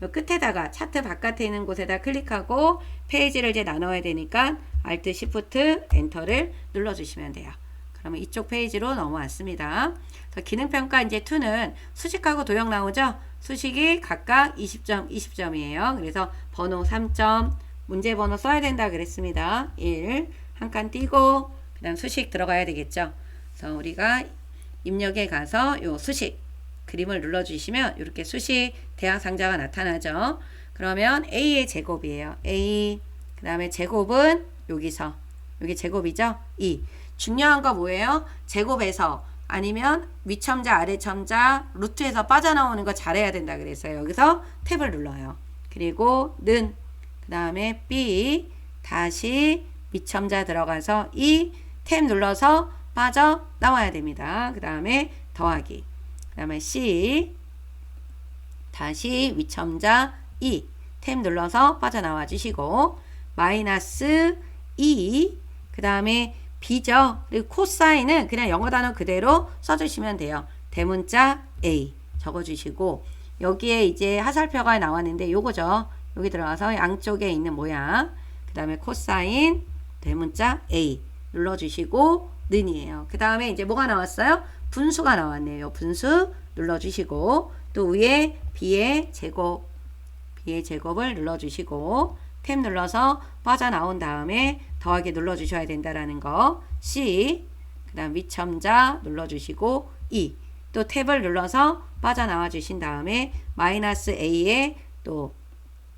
요 끝에다가 차트 바깥에 있는 곳에다 클릭하고 페이지를 이제 나눠야 되니까 Alt Shift 엔터를 눌러주시면 돼요. 그러면 이쪽 페이지로 넘어왔습니다. 기능평가 이제 2는 수식하고 도형 나오죠? 수식이 각각 20점, 20점이에요. 그래서 번호 3점, 문제 번호 써야 된다 그랬습니다. 1, 한 칸 띄고, 그 다음 수식 들어가야 되겠죠? 그래서 우리가 입력에 가서 요 수식, 그림을 눌러주시면 이렇게 수식 대항 상자가 나타나죠. 그러면 A의 제곱이에요. A, 그 다음에 제곱은 여기서, 여기 제곱이죠? 2. 중요한 거 뭐예요? 제곱에서 아니면 위첨자, 아래첨자, 루트에서 빠져나오는 거 잘해야 된다 그랬어요. 여기서 탭을 눌러요. 그리고 는, 그 다음에 B, 다시 위첨자 들어가서 이 탭 눌러서 빠져나와야 됩니다. 그 다음에 더하기, 그 다음에 C, 다시 위첨자 2, 탭 눌러서 빠져나와 주시고 마이너스 2, 그 다음에 B죠. 그리고 코사인은 그냥 영어 단어 그대로 써주시면 돼요. 대문자 A 적어주시고 여기에 이제 하살표가 나왔는데 요거죠. 여기 들어가서 양쪽에 있는 모양 그 다음에 코사인 대문자 A 눌러주시고 는이에요. 그 다음에 이제 뭐가 나왔어요? 분수가 나왔네요. 분수 눌러주시고 또 위에 B의 제곱을 눌러주시고 탭 눌러서 빠져나온 다음에 더하기 눌러주셔야 된다라는 거. C, 그 다음 위첨자 눌러주시고 E, 또 탭을 눌러서 빠져나와 주신 다음에 마이너스 A에 또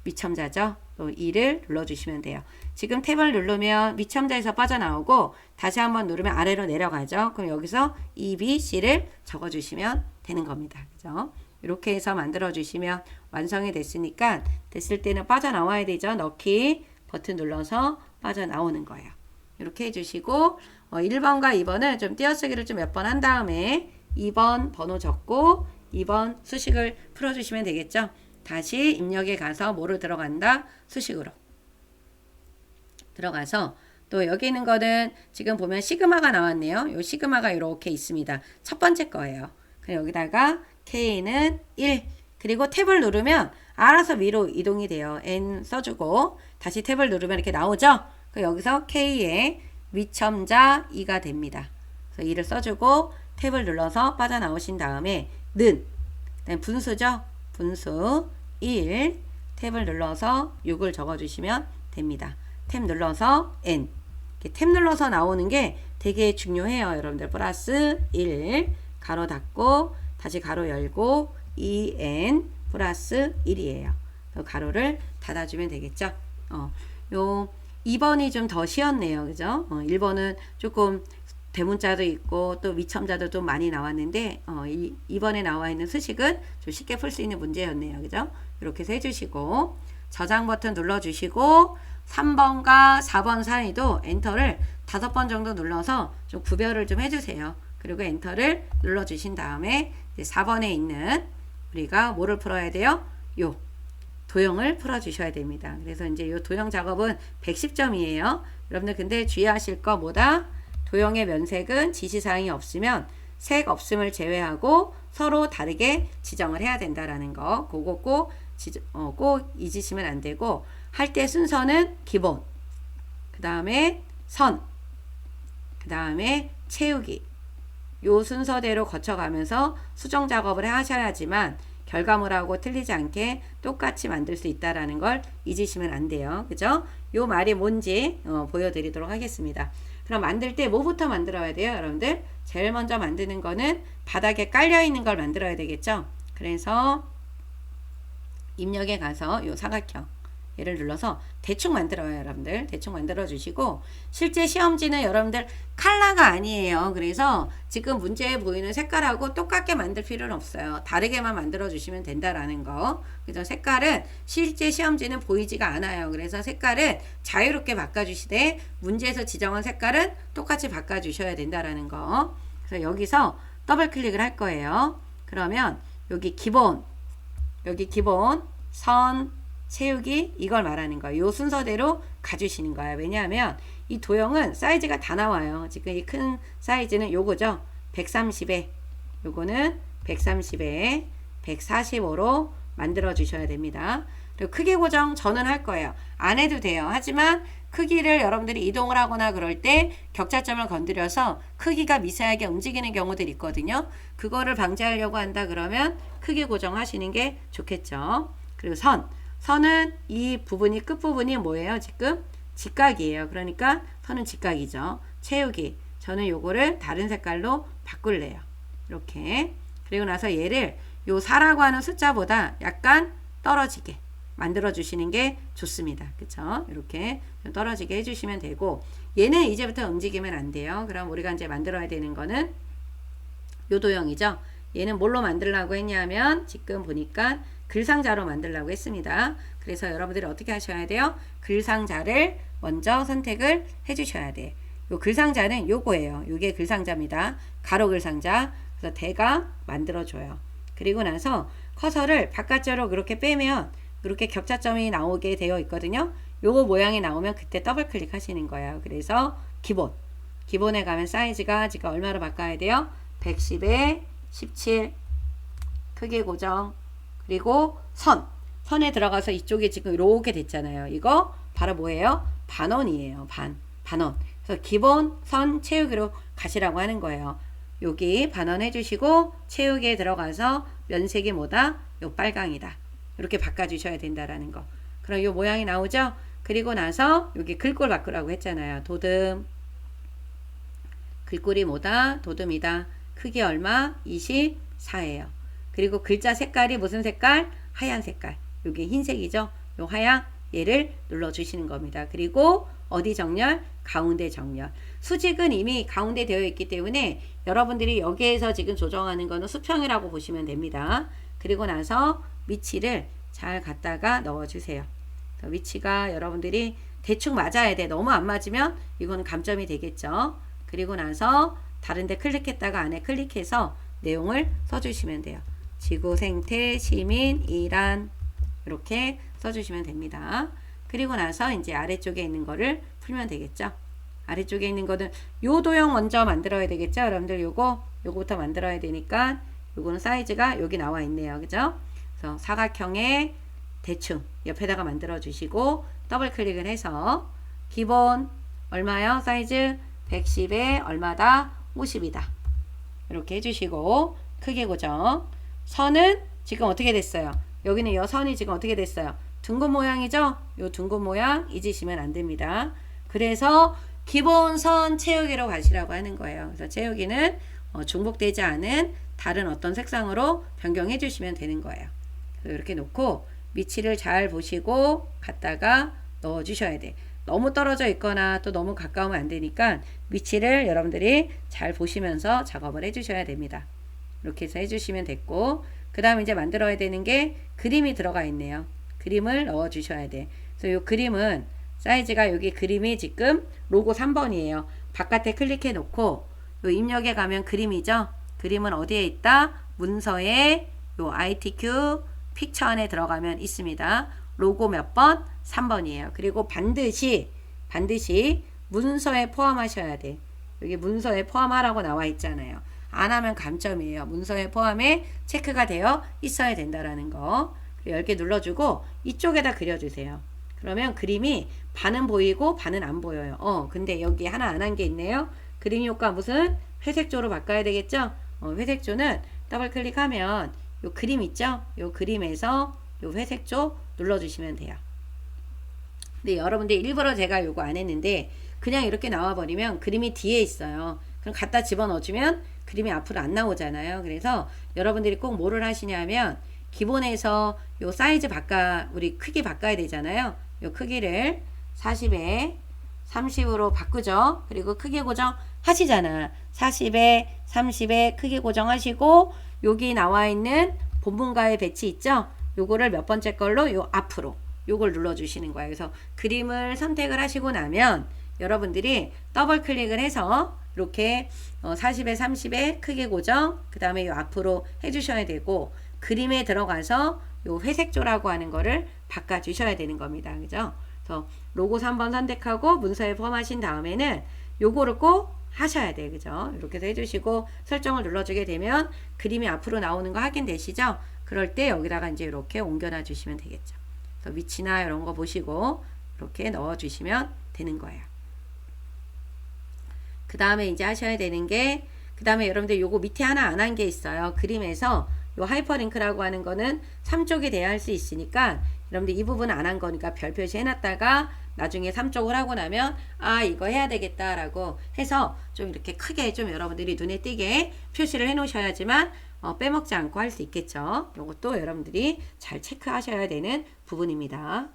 위첨자죠. 또 E를 눌러주시면 돼요. 지금 탭을 누르면 위첨자에서 빠져나오고 다시 한번 누르면 아래로 내려가죠. 그럼 여기서 E, B, C를 적어주시면 되는 겁니다. 그죠? 이렇게 해서 만들어 주시면 완성이 됐으니까 됐을 때는 빠져나와야 되죠. 넣기 버튼 눌러서 빠져나오는 거예요. 이렇게 해주시고 1번과 2번은 좀 띄어쓰기를 좀 몇 번 한 다음에 2번 번호 적고 2번 수식을 풀어주시면 되겠죠. 다시 입력에 가서 뭐로 들어간다? 수식으로 들어가서 또 여기 있는 거는 지금 보면 시그마가 나왔네요. 요 시그마가 이렇게 있습니다. 첫 번째 거예요. 그럼 여기다가 K는 1 그리고 탭을 누르면 알아서 위로 이동이 돼요. N 써주고 다시 탭을 누르면 이렇게 나오죠. 여기서 K의 위첨자 2가 됩니다. 그래서 2를 써주고 탭을 눌러서 빠져나오신 다음에 는 분수죠. 분수 1 탭을 눌러서 6을 적어주시면 됩니다. 탭 눌러서 N 탭 눌러서 나오는 게 되게 중요해요. 여러분들 플러스 1 가로 닫고 다시 가로 열고 2N 플러스 1이에요. 가로를 닫아주면 되겠죠. 요 2번이 좀 더 쉬웠네요. 그죠? 1번은 조금 대문자도 있고 또 위첨자도 좀 많이 나왔는데 2번에 나와 있는 수식은 좀 쉽게 풀 수 있는 문제였네요. 그죠? 이렇게 해서 해주시고 저장 버튼 눌러주시고 3번과 4번 사이도 엔터를 5번 정도 눌러서 좀 구별을 좀 해주세요. 그리고 엔터를 눌러주신 다음에 이제 4번에 있는 우리가 뭐를 풀어야 돼요? 요 도형을 풀어주셔야 됩니다. 그래서 이제 요 도형 작업은 110점이에요. 여러분들 근데 주의하실 거 뭐다? 도형의 면색은 지시사항이 없으면 색 없음을 제외하고 서로 다르게 지정을 해야 된다라는 거. 그거 꼭 잊으시면 안 되고 할 때 순서는 기본, 그 다음에 선, 그 다음에 채우기 요 순서대로 거쳐가면서 수정 작업을 하셔야지만 결과물하고 틀리지 않게 똑같이 만들 수 있다라는 걸 잊으시면 안 돼요. 그죠? 요 말이 뭔지 보여드리도록 하겠습니다. 그럼 만들 때 뭐부터 만들어야 돼요, 여러분들? 제일 먼저 만드는 거는 바닥에 깔려 있는 걸 만들어야 되겠죠? 그래서 입력에 가서 요 사각형 얘를 눌러서 대충 만들어요. 여러분들 대충 만들어 주시고 실제 시험지는 여러분들 컬러가 아니에요. 그래서 지금 문제에 보이는 색깔하고 똑같게 만들 필요는 없어요. 다르게만 만들어 주시면 된다라는 거. 그래서 색깔은 실제 시험지는 보이지가 않아요. 그래서 색깔은 자유롭게 바꿔주시되 문제에서 지정한 색깔은 똑같이 바꿔주셔야 된다라는 거. 그래서 여기서 더블 클릭을 할 거예요. 그러면 여기 기본 선 채우기 이걸 말하는 거예요. 요 순서대로 가주시는 거예요. 왜냐하면 이 도형은 사이즈가 다 나와요. 지금 이 큰 사이즈는 요거죠. 130에 요거는 130에 145로 만들어 주셔야 됩니다. 그리고 크기 고정 저는 할 거예요. 안 해도 돼요. 하지만 크기를 여러분들이 이동을 하거나 그럴 때 격자점을 건드려서 크기가 미세하게 움직이는 경우들이 있거든요. 그거를 방지하려고 한다 그러면 크기 고정하시는 게 좋겠죠. 그리고 선은 이 부분이 끝부분이 뭐예요? 지금 직각이에요. 그러니까 선은 직각이죠. 채우기 저는 요거를 다른 색깔로 바꿀래요. 이렇게 그리고 나서 얘를 요 4라고 하는 숫자보다 약간 떨어지게 만들어 주시는 게 좋습니다. 그쵸? 이렇게 좀 떨어지게 해주시면 되고 얘는 이제부터 움직이면 안 돼요. 그럼 우리가 이제 만들어야 되는 거는 요 도형이죠. 얘는 뭘로 만들려고 했냐면 지금 보니까 글상자로 만들려고 했습니다. 그래서 여러분들이 어떻게 하셔야 돼요? 글상자를 먼저 선택을 해주셔야 돼요. 요 글상자는 요거예요. 요게 글상자입니다. 가로 글상자. 그래서 대가 만들어줘요. 그리고 나서 커서를 바깥쪽으로 그렇게 빼면 이렇게 격자점이 나오게 되어 있거든요. 요거 모양이 나오면 그때 더블 클릭 하시는 거예요. 그래서 기본에 가면 사이즈가 지금 얼마로 바꿔야 돼요? 110에 17 크기 고정 그리고 선에 들어가서 이쪽에 지금 이렇게 됐잖아요. 이거 바로 뭐예요? 반원이에요. 반원. 그래서 기본 선 채우기로 가시라고 하는 거예요. 여기 반원 해주시고 채우기에 들어가서 면색이 뭐다? 요 빨강이다. 이렇게 바꿔주셔야 된다라는 거. 그럼 요 모양이 나오죠? 그리고 나서 여기 글꼴 바꾸라고 했잖아요. 도듬. 글꼴이 뭐다? 도듬이다. 크기 얼마? 24예요. 그리고 글자 색깔이 무슨 색깔? 하얀 색깔. 요게 흰색이죠? 요 하얀 얘를 눌러주시는 겁니다. 그리고 어디 정렬? 가운데 정렬. 수직은 이미 가운데 되어 있기 때문에 여러분들이 여기에서 지금 조정하는 거는 수평이라고 보시면 됩니다. 그리고 나서 위치를 잘 갖다가 넣어주세요. 위치가 여러분들이 대충 맞아야 돼. 너무 안 맞으면 이건 감점이 되겠죠. 그리고 나서 다른데 클릭했다가 안에 클릭해서 내용을 써주시면 돼요. 지구 생태 시민 이란 이렇게 써주시면 됩니다. 그리고 나서 이제 아래쪽에 있는 거를 풀면 되겠죠. 아래쪽에 있는 거는 요 도형 먼저 만들어야 되겠죠. 여러분들 요거부터 만들어야 되니까 요거는 사이즈가 여기 나와 있네요. 그죠? 그래서 사각형에 대충 옆에다가 만들어 주시고 더블 클릭을 해서 기본 얼마요? 사이즈 110에 얼마다? 50이다. 이렇게 해주시고 크기 고정. 선은 지금 어떻게 됐어요? 여기는 이 선이 지금 어떻게 됐어요? 둥근 모양이죠? 요 둥근 모양 잊으시면 안 됩니다. 그래서 기본 선 채우기로 가시라고 하는 거예요. 그래서 채우기는 중복되지 않은 다른 어떤 색상으로 변경해 주시면 되는 거예요. 이렇게 놓고 위치를 잘 보시고 갖다가 넣어 주셔야 돼. 너무 떨어져 있거나 또 너무 가까우면 안 되니까 위치를 여러분들이 잘 보시면서 작업을 해 주셔야 됩니다. 이렇게 해서 해 주시면 됐고, 그 다음에 이제 만들어야 되는 게 그림이 들어가 있네요. 그림을 넣어 주셔야 돼. 그래서 이 그림은 사이즈가 여기 그림이 지금 로고 3번이에요. 바깥에 클릭해 놓고 요 입력에 가면 그림이죠. 그림은 어디에 있다? 문서에 요 ITQ 픽처 안에 들어가면 있습니다. 로고 몇 번? 3번이에요. 그리고 반드시 문서에 포함하셔야 돼. 여기 문서에 포함하라고 나와 있잖아요. 안 하면 감점이에요. 문서에 포함에 체크가 되어 있어야 된다라는 거. 10개 눌러주고 이쪽에다 그려주세요. 그러면 그림이 반은 보이고 반은 안 보여요. 근데 여기 하나 안 한 게 있네요. 그림 효과 무슨? 회색조로 바꿔야 되겠죠? 회색조는 더블 클릭하면 요 그림 있죠? 요 그림에서 요 회색조 눌러주시면 돼요. 근데 여러분들 일부러 제가 요거 안 했는데 그냥 이렇게 나와버리면 그림이 뒤에 있어요. 그럼 갖다 집어넣어주면 그림이 앞으로 안 나오잖아요. 그래서 여러분들이 꼭 뭐를 하시냐면 기본에서 요 사이즈 우리 크기 바꿔야 되잖아요. 요 크기를 40에 30으로 바꾸죠. 그리고 크기 고정 하시잖아. 40에 30에 크기 고정하시고 여기 나와 있는 본문가의 배치 있죠? 요거를 몇 번째 걸로 요 앞으로 요걸 눌러주시는 거예요. 그래서 그림을 선택을 하시고 나면 여러분들이 더블 클릭을 해서 이렇게 40에 30에 크기 고정 그 다음에 요 앞으로 해주셔야 되고 그림에 들어가서 요 회색조라고 하는 거를 바꿔주셔야 되는 겁니다. 그죠? 그래서 로고 3번 선택하고 문서에 포함하신 다음에는 요거를 꼭 하셔야 돼요. 그죠? 이렇게 해서 해주시고 설정을 눌러주게 되면 그림이 앞으로 나오는 거 확인되시죠? 그럴 때 여기다가 이제 이렇게 옮겨놔 주시면 되겠죠. 그래서 위치나 이런 거 보시고 이렇게 넣어 주시면 되는 거예요. 그 다음에 이제 하셔야 되는 게 그 다음에 여러분들 요거 밑에 하나 안 한 게 있어요. 그림에서 요 하이퍼링크라고 하는 거는 3쪽이 돼야 할 수 있으니까 여러분들 이 부분 안 한 거니까 별 표시 해놨다가 나중에 3쪽을 하고 나면 이거 해야 되겠다라고 해서 좀 이렇게 크게 좀 여러분들이 눈에 띄게 표시를 해 놓으셔야지만 빼먹지 않고 할 수 있겠죠. 요것도 여러분들이 잘 체크하셔야 되는 부분입니다.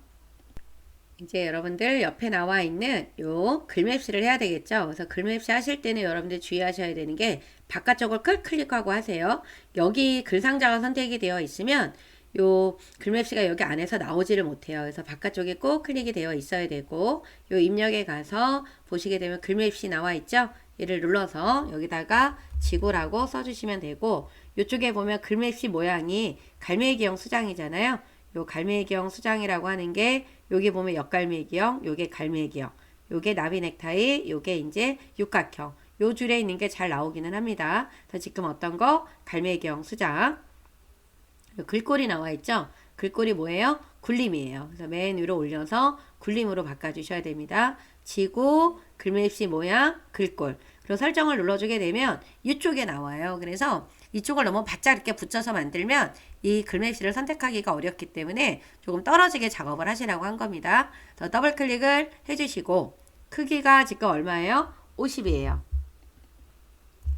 이제 여러분들 옆에 나와 있는 요 글맵시를 해야 되겠죠. 그래서 글맵시 하실 때는 여러분들 주의하셔야 되는 게 바깥쪽을 클릭하고 하세요. 여기 글 상자가 선택이 되어 있으면 요 글맵시가 여기 안에서 나오지를 못해요. 그래서 바깥쪽에 꼭 클릭이 되어 있어야 되고 요 입력에 가서 보시게 되면 글맵시 나와 있죠. 얘를 눌러서 여기다가 지구라고 써주시면 되고 요쪽에 보면 글맵시 모양이 갈매기형 수장이잖아요. 요 갈매기형 수장이라고 하는 게 여기 보면 역갈매기형, 요게 갈매기형, 요게 나비 넥타이, 요게 이제 육각형. 요 줄에 있는 게 잘 나오기는 합니다. 그래서 지금 어떤 거? 갈매기형 수장. 글꼴이 나와 있죠? 글꼴이 뭐예요? 굴림이에요. 그래서 맨 위로 올려서 굴림으로 바꿔주셔야 됩니다. 지구, 글맵시 모양, 글꼴. 그리고 설정을 눌러주게 되면 이쪽에 나와요. 그래서 이쪽을 너무 바짝 이렇게 붙여서 만들면 이 글맵시를 선택하기가 어렵기 때문에 조금 떨어지게 작업을 하시라고 한 겁니다. 더 더블 클릭을 해주시고 크기가 지금 얼마예요? 50이에요.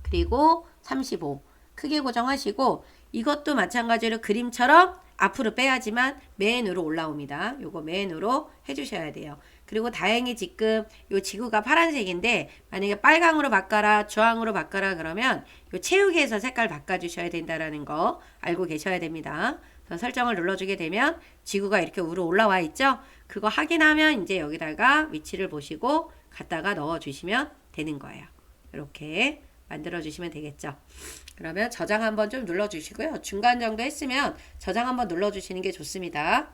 그리고 35 크기 고정하시고 이것도 마찬가지로 그림처럼 앞으로 빼야지만 맨 위로 올라옵니다. 요거 맨 위로 해주셔야 돼요. 그리고 다행히 지금 요 지구가 파란색인데 만약에 빨강으로 바꿔라 주황으로 바꿔라 그러면 요 채우기에서 색깔 바꿔주셔야 된다라는 거 알고 계셔야 됩니다. 그래서 설정을 눌러주게 되면 지구가 이렇게 위로 올라와 있죠. 그거 확인하면 이제 여기다가 위치를 보시고 갖다가 넣어주시면 되는 거예요. 이렇게 만들어 주시면 되겠죠. 그러면 저장 한번 좀 눌러 주시고요. 중간 정도 했으면 저장 한번 눌러 주시는 게 좋습니다.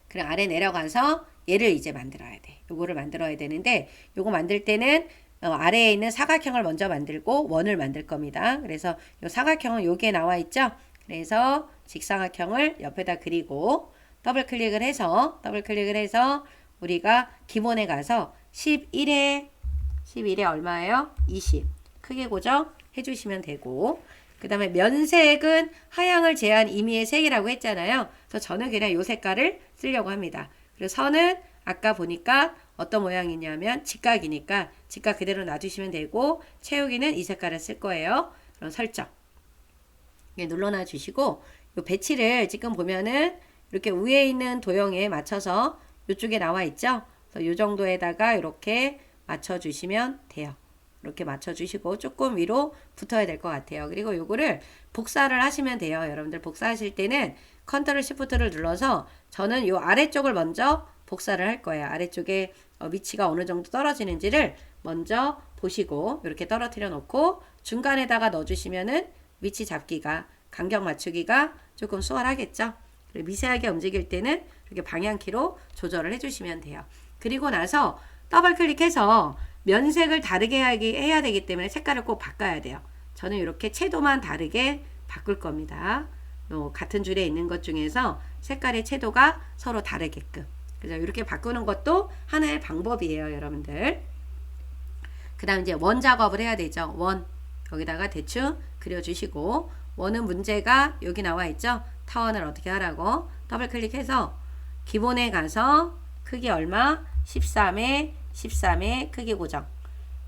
그럼 아래 내려가서 얘를 이제 만들어야 돼. 요거를 만들어야 되는데 요거 만들 때는 아래에 있는 사각형을 먼저 만들고 원을 만들 겁니다. 그래서 요 사각형은 요게 나와 있죠. 그래서 직사각형을 옆에다 그리고 더블 클릭을 해서 우리가 기본에 가서 11에 얼마예요? 20. 크게 고정 해주시면 되고, 그 다음에 면색은 하향을 제한 임의의 색이라고 했잖아요. 그래서 저는 그냥 요 색깔을 쓰려고 합니다. 그리고 선은 아까 보니까 어떤 모양이냐면 직각이니까 직각 그대로 놔두시면 되고, 채우기는 이 색깔을 쓸 거예요. 그럼 설정 눌러놔 주시고, 요 배치를 지금 보면은 이렇게 위에 있는 도형에 맞춰서 이쪽에 나와 있죠. 그래서 요 정도에다가 이렇게 맞춰 주시면 돼요. 이렇게 맞춰 주시고 조금 위로 붙어야 될 것 같아요. 그리고 요거를 복사를 하시면 돼요. 여러분들 복사하실 때는 컨트롤 시프트를 눌러서 저는 요 아래쪽을 먼저 복사를 할 거예요. 아래쪽에 위치가 어느 정도 떨어지는지를 먼저 보시고 이렇게 떨어뜨려 놓고 중간에다가 넣어 주시면은 위치 잡기가, 간격 맞추기가 조금 수월하겠죠. 미세하게 움직일 때는 이렇게 방향키로 조절을 해주시면 돼요. 그리고 나서 더블 클릭해서 면색을 다르게 해야 되기 때문에 색깔을 꼭 바꿔야 돼요. 저는 이렇게 채도만 다르게 바꿀 겁니다. 같은 줄에 있는 것 중에서 색깔의 채도가 서로 다르게끔. 그래서 이렇게 바꾸는 것도 하나의 방법이에요, 여러분들. 그 다음 이제 원 작업을 해야 되죠. 원. 여기다가 대충 그려주시고, 원은 문제가 여기 나와 있죠. 타원을 어떻게 하라고. 더블 클릭해서 기본에 가서 크기 얼마? 13에 크기 고정.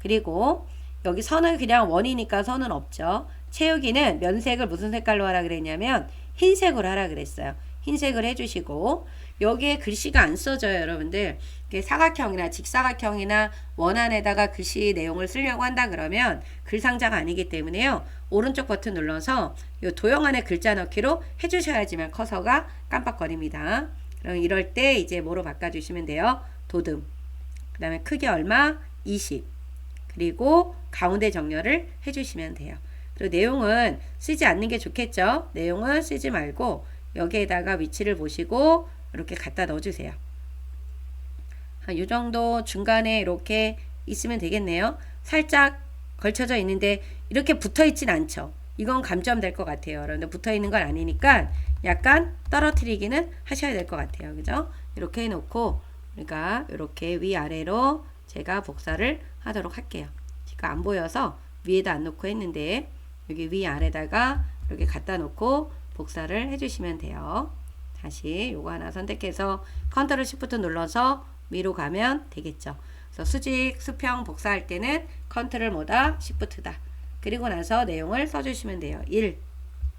그리고 여기 선을 그냥 원이니까 선은 없죠. 채우기는 면색을 무슨 색깔로 하라 그랬냐면 흰색으로 하라 그랬어요. 흰색을 해주시고, 여기에 글씨가 안 써져요, 여러분들. 사각형이나 직사각형이나 원 안에다가 글씨 내용을 쓰려고 한다 그러면 글상자가 아니기 때문에요. 오른쪽 버튼 눌러서 이 도형 안에 글자 넣기로 해주셔야지만 커서가 깜빡거립니다. 그럼 이럴 때 이제 뭐로 바꿔주시면 돼요? 도듬. 그 다음에 크기 얼마? 20. 그리고 가운데 정렬을 해주시면 돼요. 그리고 내용은 쓰지 않는 게 좋겠죠? 내용은 쓰지 말고 여기에다가 위치를 보시고 이렇게 갖다 넣어주세요. 한 이 정도 중간에 이렇게 있으면 되겠네요. 살짝 걸쳐져 있는데 이렇게 붙어 있진 않죠. 이건 감점될 것 같아요. 그런데 붙어 있는 건 아니니까 약간 떨어뜨리기는 하셔야 될 것 같아요. 그죠? 이렇게 해놓고, 그러니까 이렇게 위아래로 제가 복사를 하도록 할게요. 지금 안 보여서 위에다 안 놓고 했는데 여기 위아래다가 이렇게 갖다 놓고 복사를 해주시면 돼요. 다시 요거 하나 선택해서 컨트롤 시프트 눌러서 위로 가면 되겠죠. 그래서 수직, 수평 복사할 때는 컨트롤 뭐다? 시프트다. 그리고 나서 내용을 써주시면 돼요. 1,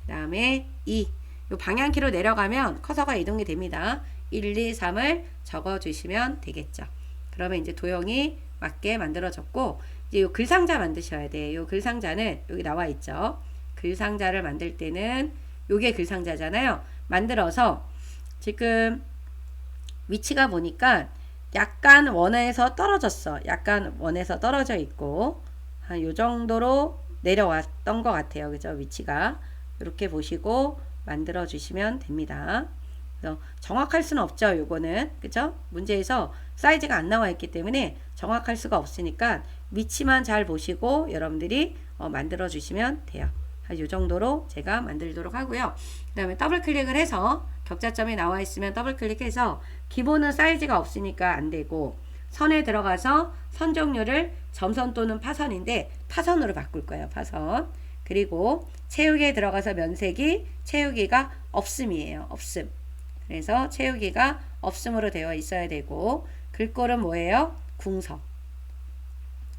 그 다음에 2. 요 방향키로 내려가면 커서가 이동이 됩니다. 1, 2, 3을 적어주시면 되겠죠. 그러면 이제 도형이 맞게 만들어졌고, 이제 요 글상자 만드셔야 돼요. 요 글상자는 여기 나와 있죠. 글상자를 만들 때는 요게 글상자잖아요. 만들어서 지금 위치가 보니까 약간 원에서 떨어졌어. 약간 원에서 떨어져 있고 한 요 정도로 내려왔던 것 같아요. 그죠? 위치가 이렇게 보시고 만들어 주시면 됩니다. 그래서 정확할 수는 없죠. 요거는 그죠? 문제에서 사이즈가 안 나와 있기 때문에 정확할 수가 없으니까 위치만 잘 보시고 여러분들이 만들어 주시면 돼요. 요 정도로 제가 만들도록 하고요. 그 다음에 더블 클릭을 해서 격자점이 나와 있으면 더블 클릭해서, 기본은 사이즈가 없으니까 안 되고 선에 들어가서 선 종류를 점선 또는 파선인데 파선으로 바꿀 거예요. 파선. 그리고 채우기에 들어가서 면색이 채우기가 없음이에요. 없음. 그래서 채우기가 없음으로 되어 있어야 되고, 글꼴은 뭐예요? 궁서.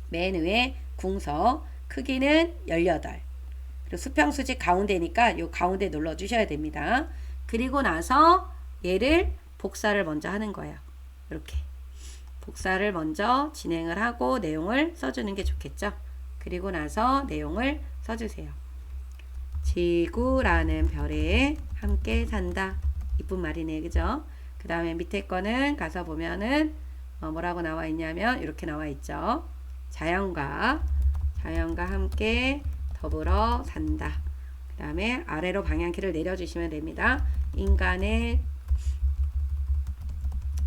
맨 위에 궁서. 크기는 18. 그리고 수평수직 가운데니까 요 가운데 눌러 주셔야 됩니다. 그리고 나서 얘를 복사를 먼저 하는 거예요. 이렇게 복사를 먼저 진행을 하고 내용을 써주는 게 좋겠죠. 그리고 나서 내용을 써주세요. 지구라는 별에 함께 산다. 이쁜 말이네, 그죠? 그 다음에 밑에 거는 가서 보면은 뭐라고 나와 있냐면 이렇게 나와 있죠. 자연과 함께 더불어 산다. 그 다음에 아래로 방향키를 내려주시면 됩니다.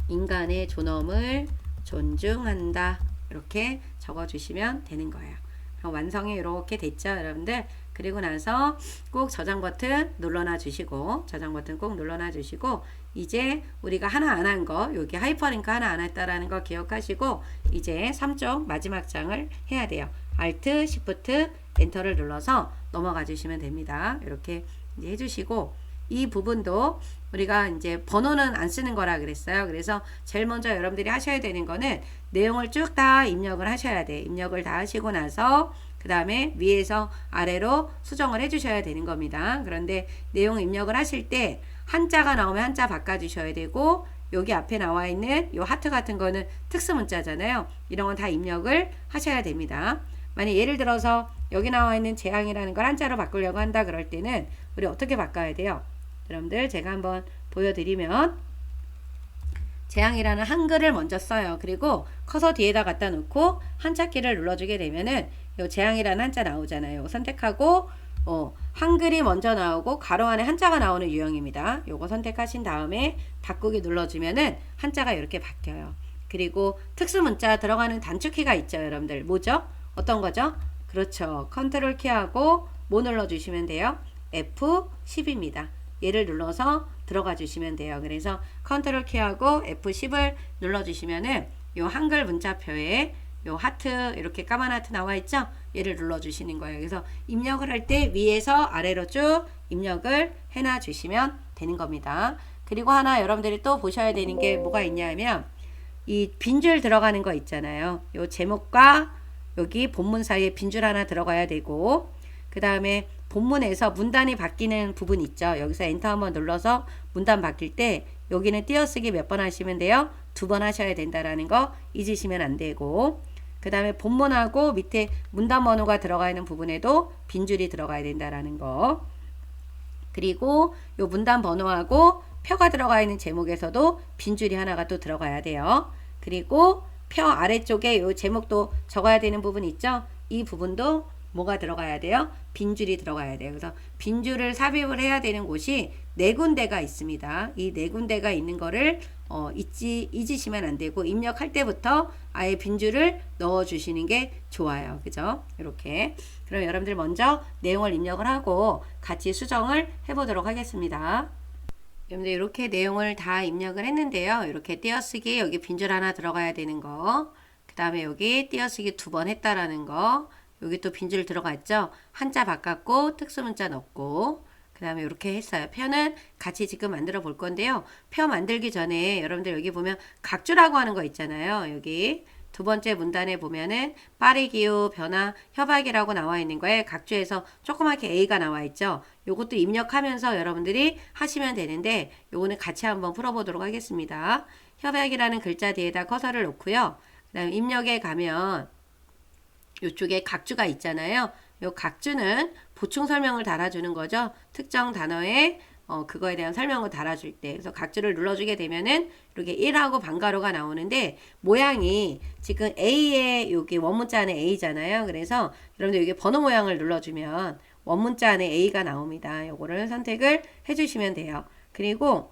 인간의 존엄을 존중한다. 이렇게 적어주시면 되는 거예요. 완성이 이렇게 됐죠, 여러분들? 그리고 나서 꼭 저장 버튼 눌러놔 주시고, 저장 버튼 꼭 눌러놔 주시고, 이제 우리가 하나 안 한 거, 여기 하이퍼링크 하나 안 했다라는 거 기억하시고, 이제 3쪽 마지막 장을 해야 돼요. Alt, Shift, 엔터를 눌러서 넘어가 주시면 됩니다. 이렇게 이제 해주시고, 이 부분도 우리가 이제 번호는 안 쓰는 거라 그랬어요. 그래서 제일 먼저 여러분들이 하셔야 되는 거는 내용을 쭉 다 입력을 하셔야 돼. 입력을 다 하시고 나서 그 다음에 위에서 아래로 수정을 해 주셔야 되는 겁니다. 그런데 내용 입력을 하실 때 한자가 나오면 한자 바꿔주셔야 되고, 여기 앞에 나와 있는 요 하트 같은 거는 특수 문자잖아요. 이런 건 다 입력을 하셔야 됩니다. 만약 예를 들어서 여기 나와 있는 재앙이라는 걸 한자로 바꾸려고 한다 그럴 때는 우리 어떻게 바꿔야 돼요? 여러분들 제가 한번 보여드리면, 재앙이라는 한글을 먼저 써요. 그리고 커서 뒤에다 갖다 놓고 한자키를 눌러주게 되면은 요 재앙이라는 한자 나오잖아요. 선택하고 한글이 먼저 나오고 가로 안에 한자가 나오는 유형입니다. 요거 선택하신 다음에 바꾸기 눌러주면은 한자가 이렇게 바뀌어요. 그리고 특수 문자 들어가는 단축키가 있죠, 여러분들. 뭐죠? 어떤 거죠? 그렇죠. 컨트롤 키하고 뭐 눌러주시면 돼요? F10입니다. 얘를 눌러서 들어가 주시면 돼요. 그래서 컨트롤 키하고 F10을 눌러주시면은 요 한글 문자표에 요 하트, 이렇게 까만 하트 나와 있죠? 얘를 눌러 주시는 거예요. 그래서 입력을 할 때 위에서 아래로 쭉 입력을 해놔 주시면 되는 겁니다. 그리고 하나 여러분들이 또 보셔야 되는 게 뭐가 있냐면, 이 빈줄 들어가는 거 있잖아요. 요 제목과 여기 본문 사이에 빈줄 하나 들어가야 되고, 그 다음에 본문에서 문단이 바뀌는 부분 있죠. 여기서 엔터 한번 눌러서 문단 바뀔 때 여기는 띄어쓰기 몇 번 하시면 돼요? 2번 하셔야 된다라는 거 잊으시면 안 되고, 그 다음에 본문하고 밑에 문단 번호가 들어가 있는 부분에도 빈줄이 들어가야 된다라는 거, 그리고 요 문단 번호하고 표가 들어가 있는 제목에서도 빈줄이 하나가 또 들어가야 돼요. 그리고 표 아래쪽에 요 제목도 적어야 되는 부분 있죠? 이 부분도 뭐가 들어가야 돼요? 빈줄이 들어가야 돼요. 그래서 빈줄을 삽입을 해야 되는 곳이 4군데가 있습니다. 이 4군데가 있는 거를 잊으시면 안 되고, 입력할 때부터 아예 빈줄을 넣어 주시는 게 좋아요. 그죠? 이렇게. 그럼 여러분들 먼저 내용을 입력을 하고 같이 수정을 해 보도록 하겠습니다. 여러분들 이렇게 내용을 다 입력을 했는데요. 이렇게 띄어쓰기 여기 빈줄 하나 들어가야 되는 거, 그 다음에 여기 띄어쓰기 2번 했다라는 거, 여기 또 빈줄 들어가 있죠. 한자 바꿨고 특수문자 넣고, 그 다음에 이렇게 했어요. 표는 같이 지금 만들어 볼 건데요. 표 만들기 전에 여러분들 여기 보면 각주라고 하는 거 있잖아요. 여기 두 번째 문단에 보면은 빠르기요, 변화, 협약이라고 나와 있는 거에 각주에서 조그맣게 A가 나와 있죠. 요것도 입력하면서 여러분들이 하시면 되는데, 요거는 같이 한번 풀어보도록 하겠습니다. 협약이라는 글자 뒤에다 커서를 놓고요. 그 다음에 입력에 가면 이쪽에 각주가 있잖아요. 요 각주는 보충 설명을 달아주는 거죠. 특정 단어에 그거에 대한 설명을 달아줄 때. 그래서 각주를 눌러주게 되면은 이렇게 1하고 반가로가 나오는데, 모양이 지금 A의 여기 원문자 안에 A잖아요. 그래서 여러분들 여기 번호 모양을 눌러주면 원문자 안에 A가 나옵니다. 요거를 선택을 해주시면 돼요. 그리고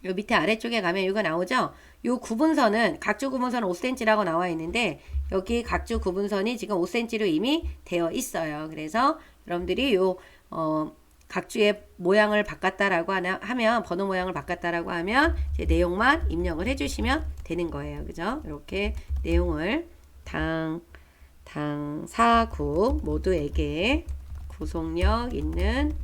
요 밑에 아래쪽에 가면 이거 나오죠? 요 구분선은, 각주 구분선은 5cm라고 나와 있는데, 여기 각주 구분선이 지금 5cm로 이미 되어 있어요. 그래서 여러분들이 요 각주의 모양을 바꿨다라고 하면, 번호 모양을 바꿨다라고 하면 이제 내용만 입력을 해주시면 되는 거예요. 그죠? 이렇게 내용을 사구 모두에게 구속력 있는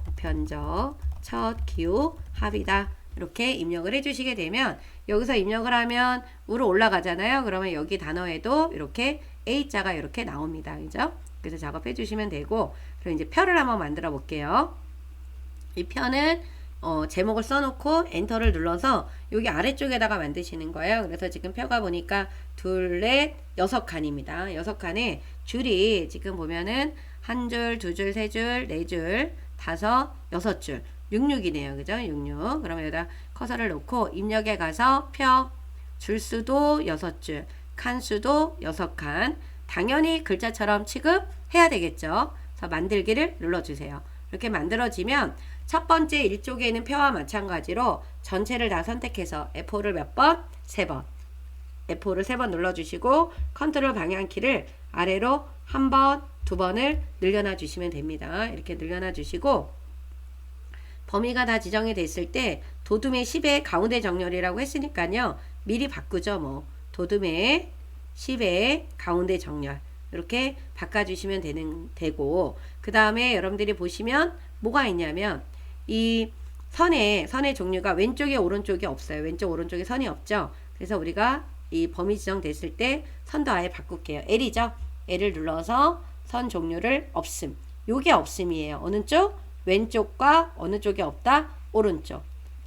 보편적 첫 기호 합이다. 이렇게 입력을 해주시게 되면, 여기서 입력을 하면 위로 올라가잖아요. 그러면 여기 단어에도 이렇게 A자가 이렇게 나옵니다. 그죠? 그래서 작업해 주시면 되고, 그럼 이제 표를 한번 만들어 볼게요. 이 표는 제목을 써놓고 엔터를 눌러서 여기 아래쪽에다가 만드시는 거예요. 그래서 지금 표가 보니까 2, 4, 6칸입니다. 6칸에 줄이 지금 보면은 1줄, 2줄, 3줄, 4줄, 5, 6줄, 66이네요. 그죠? 66. 그러면 여기다 커서를 놓고 입력에 가서 표, 줄수도 6줄, 칸수도 6칸. 당연히 글자처럼 취급해야 되겠죠. 그래서 만들기를 눌러주세요. 이렇게 만들어지면 첫 번째 1쪽에 표와 마찬가지로 전체를 다 선택해서 F5를 몇 번? 3번. F5를 3번 눌러주시고 컨트롤 방향키를 아래로 1번, 두 번을 늘려놔 주시면 됩니다. 이렇게 늘려놔 주시고 범위가 다 지정이 됐을 때 도둠의 10의 가운데 정렬이라고 했으니까요. 미리 바꾸죠. 뭐 도둠의 10의 가운데 정렬 이렇게 바꿔주시면 되고 그 다음에 여러분들이 보시면 뭐가 있냐면 이 선의 종류가 왼쪽에 오른쪽이 없어요. 왼쪽 오른쪽에 선이 없죠. 그래서 우리가 이 범위 지정됐을 때 선도 아예 바꿀게요. L이죠. L을 눌러서 선 종류를 없음. 요게 없음이에요. 어느 쪽? 왼쪽과 어느 쪽이 없다? 오른쪽.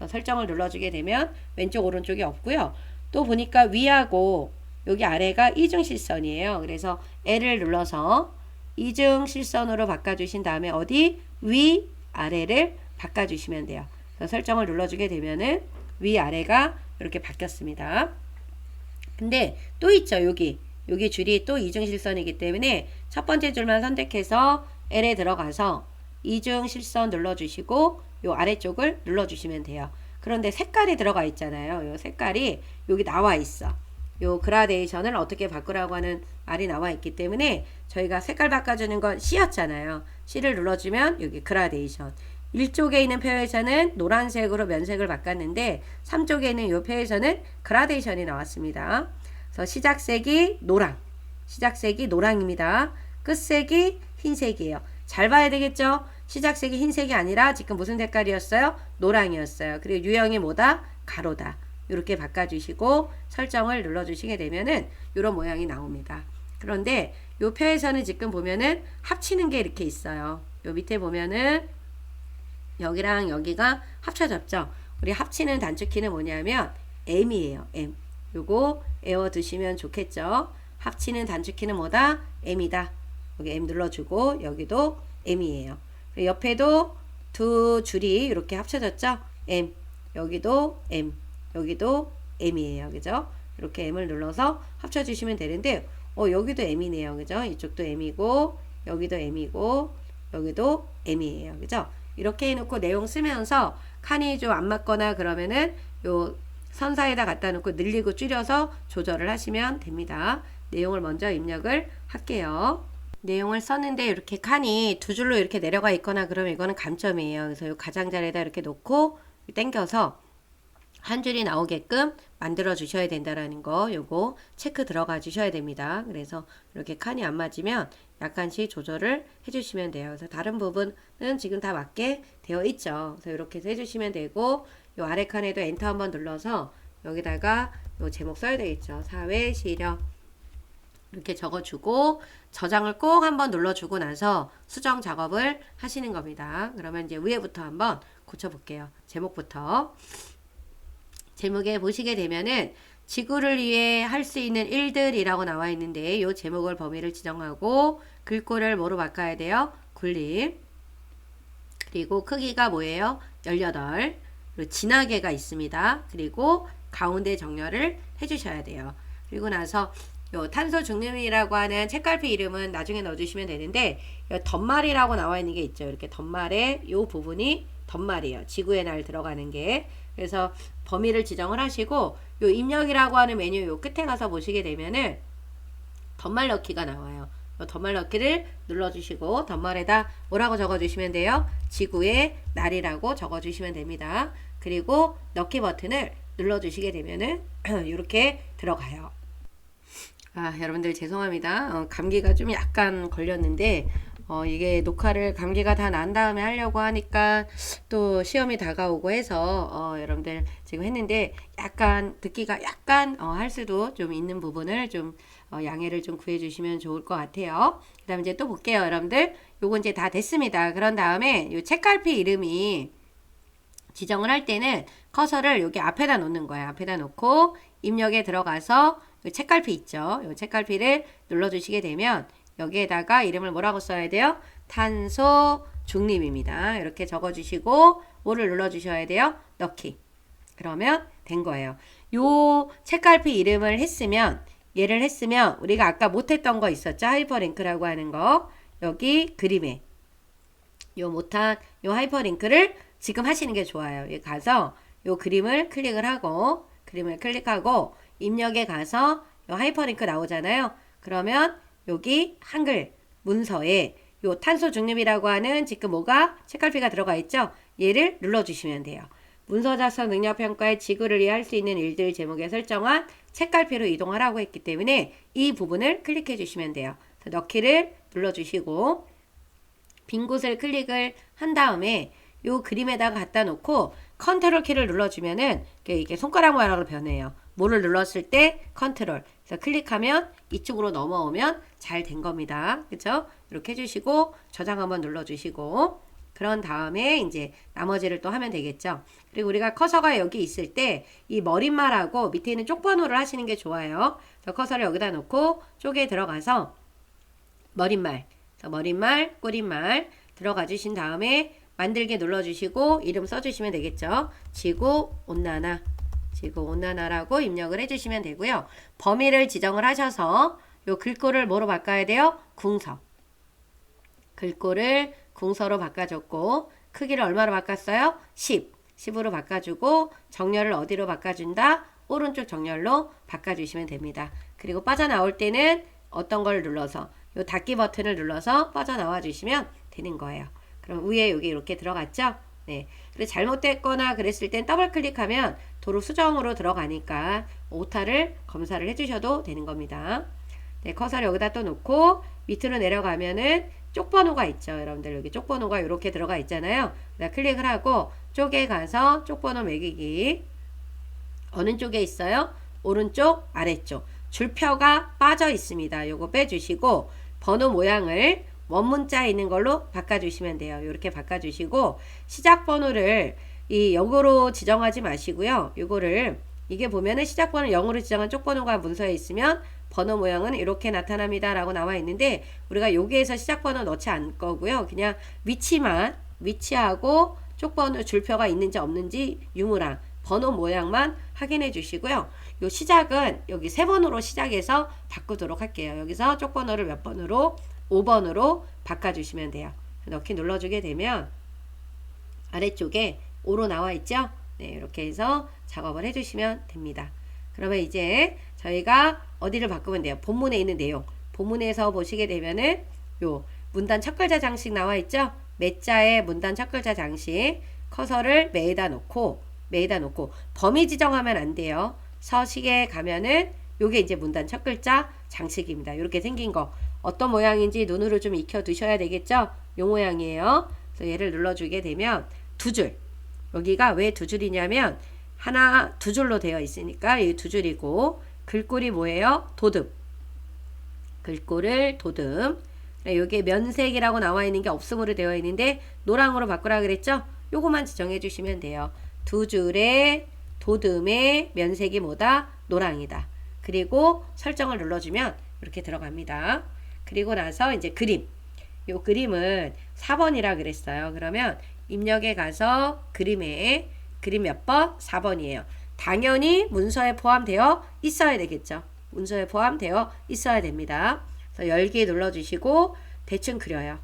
설정을 눌러주게 되면 왼쪽 오른쪽이 없고요. 또 보니까 위하고 여기 아래가 이중실선이에요. 그래서 L을 눌러서 이중실선으로 바꿔주신 다음에 어디? 위, 아래를 바꿔주시면 돼요. 설정을 눌러주게 되면은 위, 아래가 이렇게 바뀌었습니다. 근데 또 있죠. 여기 줄이 또 이중실선이기 때문에 첫 번째 줄만 선택해서 L에 들어가서 이중실선 눌러주시고 요 아래쪽을 눌러주시면 돼요. 그런데 색깔이 들어가 있잖아요. 요 색깔이 여기 나와 있어. 요 그라데이션을 어떻게 바꾸라고 하는 말이 나와 있기 때문에 저희가 색깔 바꿔주는 건 C였잖아요. C를 눌러주면 여기 그라데이션. 1쪽에 있는 표에서는 노란색으로 면색을 바꿨는데 3쪽에 있는 요 표에서는 그라데이션이 나왔습니다. 그래서 시작색이 노랑입니다. 끝색이 흰색이에요. 잘 봐야 되겠죠? 시작색이 흰색이 아니라 지금 무슨 색깔이었어요? 노랑이었어요. 그리고 유형이 뭐다? 가로다. 이렇게 바꿔주시고 설정을 눌러주시게 되면은 이런 모양이 나옵니다. 그런데 요 표에서는 지금 보면은 합치는 게 이렇게 있어요. 요 밑에 보면은 여기랑 여기가 합쳐졌죠. 우리 합치는 단축키는 뭐냐면 M이에요. M. 요거 외워두시면 좋겠죠. 합치는 단축키는 뭐다? M이다. 여기 M 눌러주고 여기도 M이에요. 옆에도 두 줄이 이렇게 합쳐졌죠. M. 여기도 M. 여기도 M이에요. 그죠? 이렇게 M을 눌러서 합쳐주시면 되는데 여기도 M이네요. 그죠? 이쪽도 M이고 여기도 M이고 여기도 M이에요. 그죠? 이렇게 해놓고 내용 쓰면서 칸이 좀 안 맞거나 그러면은 요 선사에다 갖다 놓고 늘리고 줄여서 조절을 하시면 됩니다. 내용을 먼저 입력을 할게요. 내용을 썼는데 이렇게 칸이 두 줄로 이렇게 내려가 있거나 그러면 이거는 감점이에요. 그래서 요 가장자리에다 이렇게 놓고 당겨서 한 줄이 나오게끔 만들어 주셔야 된다라는 거 요거 체크 들어가 주셔야 됩니다. 그래서 이렇게 칸이 안 맞으면 약간씩 조절을 해주시면 돼요. 그래서 다른 부분은 지금 다 맞게 되어 있죠. 그래서 이렇게 해서 해주시면 되고 요 아래 칸에도 엔터 한번 눌러서 여기다가 요 제목 써야 되겠죠. 사회 시력 이렇게 적어주고 저장을 꼭 한번 눌러주고 나서 수정 작업을 하시는 겁니다. 그러면 이제 위에부터 한번 고쳐볼게요. 제목부터. 제목에 보시게 되면은 지구를 위해 할 수 있는 일들이라고 나와 있는데 이 제목을 범위를 지정하고 글꼴을 뭐로 바꿔야 돼요? 굴림. 그리고 크기가 뭐예요? 18. 그리고 진하게가 있습니다. 그리고 가운데 정렬을 해주셔야 돼요. 그리고 나서 요 탄소 중립이라고 하는 책갈피 이름은 나중에 넣어주시면 되는데 덧말이라고 나와 있는 게 있죠. 이렇게 덧말의 요 부분이 덧말이에요. 지구의 날 들어가는 게. 그래서 범위를 지정을 하시고 요 입력이라고 하는 메뉴 요 끝에 가서 보시게 되면은 덧말 넣기가 나와요. 요 덧말 넣기를 눌러주시고 덧말에다 뭐라고 적어주시면 돼요? 지구의 날이라고 적어주시면 됩니다. 그리고 넣기 버튼을 눌러주시게 되면은 이렇게 들어가요. 여러분들 죄송합니다. 감기가 좀 약간 걸렸는데 이게 녹화를 감기가 다 난 다음에 하려고 하니까 또 시험이 다가오고 해서 여러분들 지금 했는데 약간 듣기가 약간 할 수도 좀 있는 부분을 좀 양해를 좀 구해 주시면 좋을 것 같아요. 그 다음에 이제 또 볼게요. 여러분들 요거 이제 다 됐습니다. 그런 다음에 요 책갈피 이름이 지정을 할 때는 커서를 여기 앞에다 놓는 거예요. 앞에다 놓고 입력에 들어가서 요 책갈피 있죠. 요 책갈피를 눌러주시게 되면 여기에다가 이름을 뭐라고 써야 돼요? 탄소 중립입니다. 이렇게 적어주시고 뭐를 눌러주셔야 돼요? 넣기. 그러면 된 거예요. 요 책갈피 이름을 했으면 얘를 했으면 우리가 아까 못했던 거 있었죠? 하이퍼링크라고 하는 거. 여기 그림에 요 못한 요 하이퍼링크를 지금 하시는 게 좋아요. 여기 가서 요 그림을 클릭을 하고 그림을 클릭하고 입력에 가서 요 하이퍼링크 나오잖아요. 그러면 여기 한글 문서에 요 탄소 중립이라고 하는 지금 뭐가 책갈피가 들어가 있죠? 얘를 눌러주시면 돼요. 문서 작성 능력 평가에 지구를 위해 할 수 있는 일들 제목에 설정한 책갈피로 이동하라고 했기 때문에 이 부분을 클릭해 주시면 돼요. 넣기를 눌러주시고 빈 곳을 클릭을 한 다음에 요 그림에다가 갖다 놓고 컨트롤 키를 눌러주면은 이게 손가락 모양으로 변해요. 뭐를 눌렀을 때 컨트롤. 그래서 클릭하면 이쪽으로 넘어오면 잘 된 겁니다. 그쵸? 이렇게 해주시고 저장 한번 눌러주시고 그런 다음에 이제 나머지를 또 하면 되겠죠. 그리고 우리가 커서가 여기 있을 때 이 머릿말하고 밑에 있는 쪽번호를 하시는 게 좋아요. 그래서 커서를 여기다 놓고 쪽에 들어가서 머릿말, 머릿말, 꾸릿말 들어가 주신 다음에 만들기 눌러주시고 이름 써주시면 되겠죠. 지구온난화, 지구온난화라고 입력을 해주시면 되고요. 범위를 지정을 하셔서 요 글꼴을 뭐로 바꿔야 돼요? 궁서. 글꼴을 궁서로 바꿔줬고 크기를 얼마로 바꿨어요? 10. 10으로 바꿔주고 정렬을 어디로 바꿔준다? 오른쪽 정렬로 바꿔주시면 됩니다. 그리고 빠져나올 때는 어떤 걸 눌러서 요 닫기 버튼을 눌러서 빠져나와 주시면 되는 거예요. 그럼 위에 여기 이렇게 들어갔죠? 네. 그리고 잘못됐거나 그랬을 땐 더블 클릭하면 도로 수정으로 들어가니까 오타를 검사를 해주셔도 되는 겁니다. 네, 커서를 여기다 또 놓고 밑으로 내려가면은 쪽번호가 있죠. 여러분들 여기 쪽번호가 이렇게 들어가 있잖아요. 클릭을 하고 쪽에 가서 쪽번호 매기기. 어느 쪽에 있어요? 오른쪽, 아래쪽. 줄표가 빠져 있습니다. 요거 빼주시고 번호 모양을 원문자 있는 걸로 바꿔주시면 돼요. 이렇게 바꿔주시고 시작 번호를 이 0으로 지정하지 마시고요. 요거를 이게 보면은 시작 번호 0으로 지정한 쪽번호가 문서에 있으면 번호 모양은 이렇게 나타납니다 라고 나와 있는데 우리가 여기에서 시작 번호 넣지 않을 거고요. 그냥 위치만 위치하고 쪽번호 줄표가 있는지 없는지 유무랑 번호 모양만 확인해 주시고요. 요 시작은 여기 3번으로 시작해서 바꾸도록 할게요. 여기서 쪽번호를 몇 번으로 5번으로 바꿔주시면 돼요. 넣기 눌러주게 되면 아래쪽에 5로 나와 있죠? 네, 이렇게 해서 작업을 해주시면 됩니다. 그러면 이제 저희가 어디를 바꾸면 돼요? 본문에 있는 내용. 본문에서 보시게 되면은 요 문단 첫 글자 장식 나와 있죠? 몇 자의 문단 첫 글자 장식. 커서를 매에다 놓고 범위 지정하면 안 돼요. 서식에 가면은 요게 이제 문단 첫 글자 장식입니다. 이렇게 생긴 거. 어떤 모양인지 눈으로 좀 익혀 두셔야 되겠죠? 요 모양이에요. 그래서 얘를 눌러주게 되면 두 줄. 여기가 왜 두 줄이냐면 하나 두 줄로 되어 있으니까 이 두 줄이고 글꼴이 뭐예요? 도듬. 글꼴을 도듬. 여기에 면색이라고 나와 있는 게 없음으로 되어 있는데 노랑으로 바꾸라 그랬죠? 요거만 지정해 주시면 돼요. 두 줄의 도듬의 면색이 뭐다? 노랑이다. 그리고 설정을 눌러주면 이렇게 들어갑니다. 그리고 나서 이제 그림. 요 그림은 4번이라 그랬어요. 그러면 입력에 가서 그림에 그림 몇 번? 4번이에요. 당연히 문서에 포함되어 있어야 되겠죠. 문서에 포함되어 있어야 됩니다. 그래서 열기 눌러주시고 대충 그려요.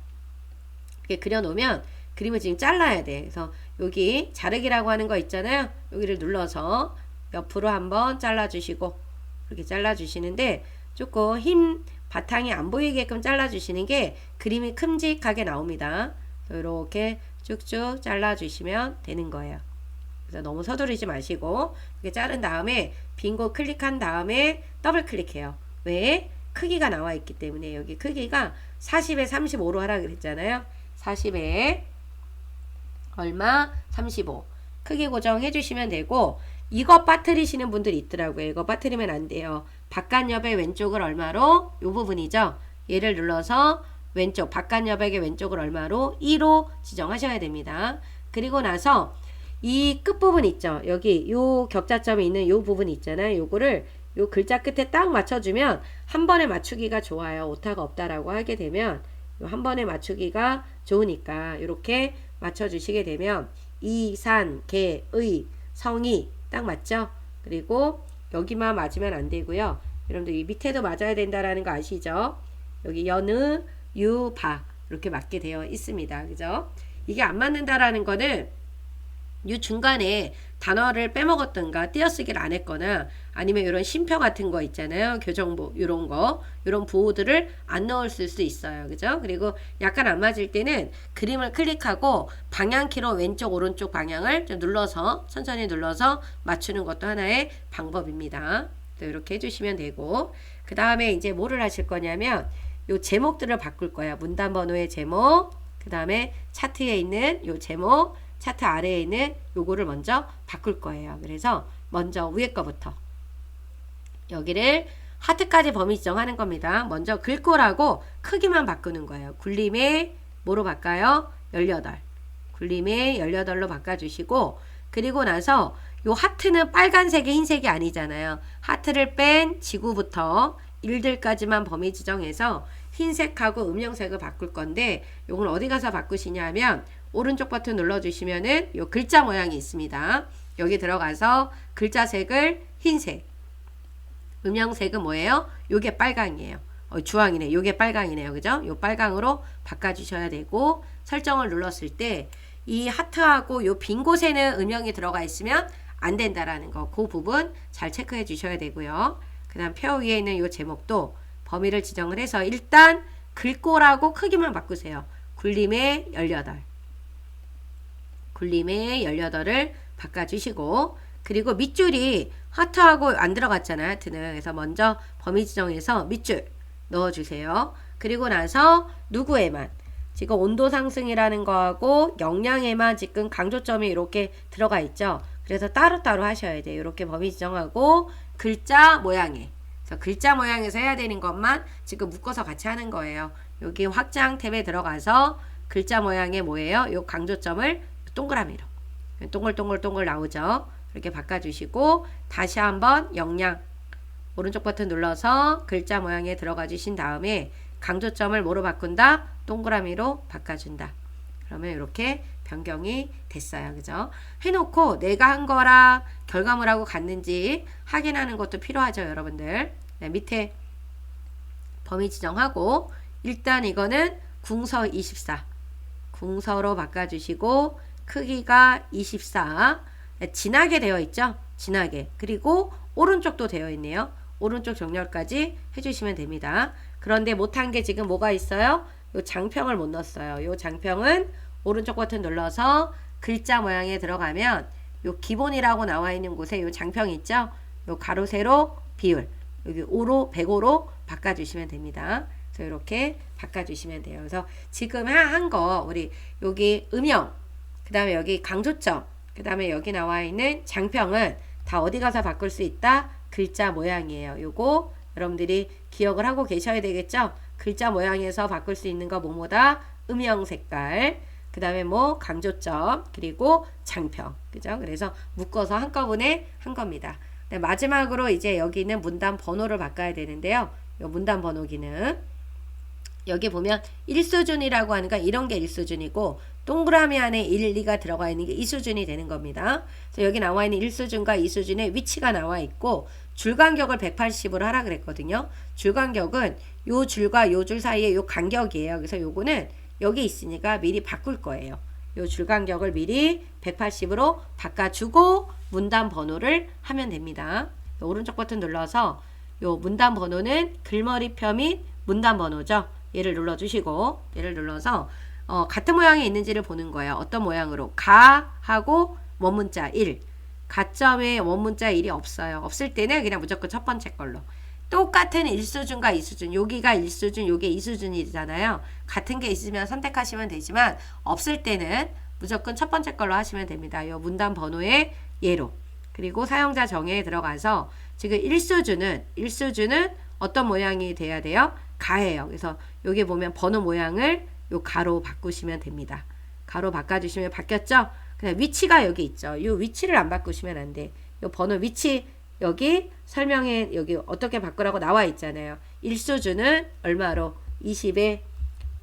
이렇게 그려놓으면 그림을 지금 잘라야 돼. 그래서 여기 자르기라고 하는 거 있잖아요. 여기를 눌러서 옆으로 한번 잘라주시고 이렇게 잘라주시는데 조금 힘 바탕이 안 보이게끔 잘라주시는 게 그림이 큼직하게 나옵니다. 이렇게 쭉쭉 잘라주시면 되는 거예요. 그래서 너무 서두르지 마시고 이렇게 자른 다음에 빈 곳 클릭한 다음에 더블 클릭해요. 왜? 크기가 나와 있기 때문에 여기 크기가 40에 35로 하라 그랬잖아요. 40에 얼마? 35. 크기 고정해 주시면 되고 이거 빠뜨리시는 분들이 있더라고요. 이거 빠뜨리면 안 돼요. 바깥 여백 왼쪽을 얼마로? 이 부분이죠. 얘를 눌러서 왼쪽 바깥 여백의 왼쪽을 얼마로? 2로 지정하셔야 됩니다. 그리고 나서 이 끝부분 있죠. 여기 요 격자점이 있는 요 부분 있잖아요. 요거를 요 글자 끝에 딱 맞춰주면 한 번에 맞추기가 좋아요. 오타가 없다라고 하게 되면 요 한 번에 맞추기가 좋으니까 이렇게 맞춰주시게 되면 이, 산, 개, 의, 성이 딱 맞죠? 그리고 여기만 맞으면 안 되고요. 여러분들 이 밑에도 맞아야 된다라는 거 아시죠? 여기 여느, 유, 바 이렇게 맞게 되어 있습니다. 그죠? 이게 안 맞는다라는 거는 이 중간에 단어를 빼먹었던가 띄어쓰기를 안 했거나 아니면 이런 쉼표 같은 거 있잖아요. 교정보 이런 거 이런 보호들을 안 넣었을 수 있어요. 그죠? 그리고 약간 안 맞을 때는 그림을 클릭하고 방향키로 왼쪽 오른쪽 방향을 좀 눌러서 천천히 눌러서 맞추는 것도 하나의 방법입니다. 이렇게 해주시면 되고 그 다음에 이제 뭐를 하실 거냐면 요 제목들을 바꿀 거예요. 문단 번호의 제목 그 다음에 차트에 있는 요 제목 차트 아래에 있는 요거를 먼저 바꿀 거예요. 그래서 먼저 위에 거부터 여기를 하트까지 범위 지정하는 겁니다. 먼저 글꼴하고 크기만 바꾸는 거예요. 굴림에 뭐로 바꿔요? 18. 굴림에 18로 바꿔주시고 그리고 나서 요 하트는 빨간색이 흰색이 아니잖아요. 하트를 뺀 지구부터 일들까지만 범위 지정해서 흰색하고 음영색을 바꿀 건데 요걸 어디 가서 바꾸시냐면 오른쪽 버튼 눌러주시면은 요 글자 모양이 있습니다. 여기 들어가서 글자색을 흰색, 음영색은 뭐예요? 요게 빨강이에요. 주황이네. 요게 빨강이네요. 그죠? 요 빨강으로 바꿔주셔야 되고 설정을 눌렀을 때 이 하트하고 요 빈 곳에는 음영이 들어가 있으면 안 된다라는 거. 그 부분 잘 체크해 주셔야 되고요. 그 다음 표 위에 있는 요 제목도 범위를 지정을 해서 일단 글꼴하고 크기만 바꾸세요. 굴림에 18. 굴림에 18을 바꿔주시고 그리고 밑줄이 하트하고 안 들어갔잖아요. 하트는. 그래서 먼저 범위 지정해서 밑줄 넣어주세요. 그리고 나서 누구에만 지금 온도 상승이라는 거하고 영양에만 지금 강조점이 이렇게 들어가 있죠. 그래서 따로따로 하셔야 돼요. 이렇게 범위 지정하고 글자 모양에 그래서 글자 모양에서 해야 되는 것만 지금 묶어서 같이 하는 거예요. 여기 확장 탭에 들어가서 글자 모양에 뭐예요? 요 강조점을 동그라미로 동글동글 나오죠. 이렇게 바꿔주시고 다시 한번 영양 오른쪽 버튼 눌러서 글자 모양에 들어가 주신 다음에 강조점을 뭐로 바꾼다? 동그라미로 바꿔준다. 그러면 이렇게 변경이 됐어요. 그죠? 해놓고 내가 한 거랑 결과물하고 같는지 확인하는 것도 필요하죠. 여러분들. 네, 밑에 범위 지정하고 일단 이거는 궁서 24 궁서로 바꿔주시고 크기가 24 진하게 되어 있죠. 진하게. 그리고 오른쪽도 되어 있네요. 오른쪽 정렬까지 해주시면 됩니다. 그런데 못한 게 지금 뭐가 있어요? 요 장평을 못 넣었어요. 요 장평은 오른쪽 버튼 눌러서 글자 모양에 들어가면 요 기본이라고 나와 있는 곳에 요 장평이 있죠? 요 가로 세로 비율 여기 5로 105로 바꿔주시면 됩니다. 그래서 이렇게 바꿔주시면 돼요. 그래서 지금 한 거 우리 여기 음영 그 다음에 여기 강조점 그 다음에 여기 나와 있는 장평은 다 어디 가서 바꿀 수 있다? 글자 모양이에요. 요거 여러분들이 기억을 하고 계셔야 되겠죠? 글자 모양에서 바꿀 수 있는 거 뭐뭐다? 음영 색깔 그 다음에 뭐 강조점 그리고 장평 그죠? 그래서 묶어서 한꺼번에 한 겁니다. 네, 마지막으로 이제 여기는 문단 번호를 바꿔야 되는데요. 요 문단 번호 기능 여기 보면 1수준이라고 하니까 이런 게 1수준이고 동그라미 안에 1, 2가 들어가 있는 게 2수준이 되는 겁니다. 그래서 여기 나와 있는 1수준과 2수준의 위치가 나와 있고 줄 간격을 180으로 하라 그랬거든요. 줄 간격은 요 줄과 요 줄 사이에 요 간격이에요. 그래서 요거는 여기 있으니까 미리 바꿀 거예요. 요 줄 간격을 미리 180으로 바꿔주고 문단 번호를 하면 됩니다. 오른쪽 버튼 눌러서 요 문단 번호는 글머리표 및 문단 번호죠. 얘를 눌러주시고 얘를 눌러서 같은 모양이 있는지를 보는 거예요. 어떤 모양으로? 가하고 원문자 1 가점에 원문자 1이 없어요. 없을 때는 그냥 무조건 첫 번째 걸로 똑같은 1수준과 2수준 여기가 1수준 요게 2수준이잖아요. 같은 게 있으면 선택하시면 되지만 없을 때는 무조건 첫 번째 걸로 하시면 됩니다. 요 문단 번호의 예로 그리고 사용자 정의에 들어가서 지금 1수준은 어떤 모양이 돼야 돼요? 가예요. 그래서 여기 보면 번호 모양을 요 가로 바꾸시면 됩니다. 가로 바꿔주시면 바뀌었죠? 그냥 위치가 여기 있죠. 이 위치를 안 바꾸시면 안 돼. 요 번호 위치 여기 설명에 여기 어떻게 바꾸라고 나와 있잖아요. 1수준은 얼마로? 20에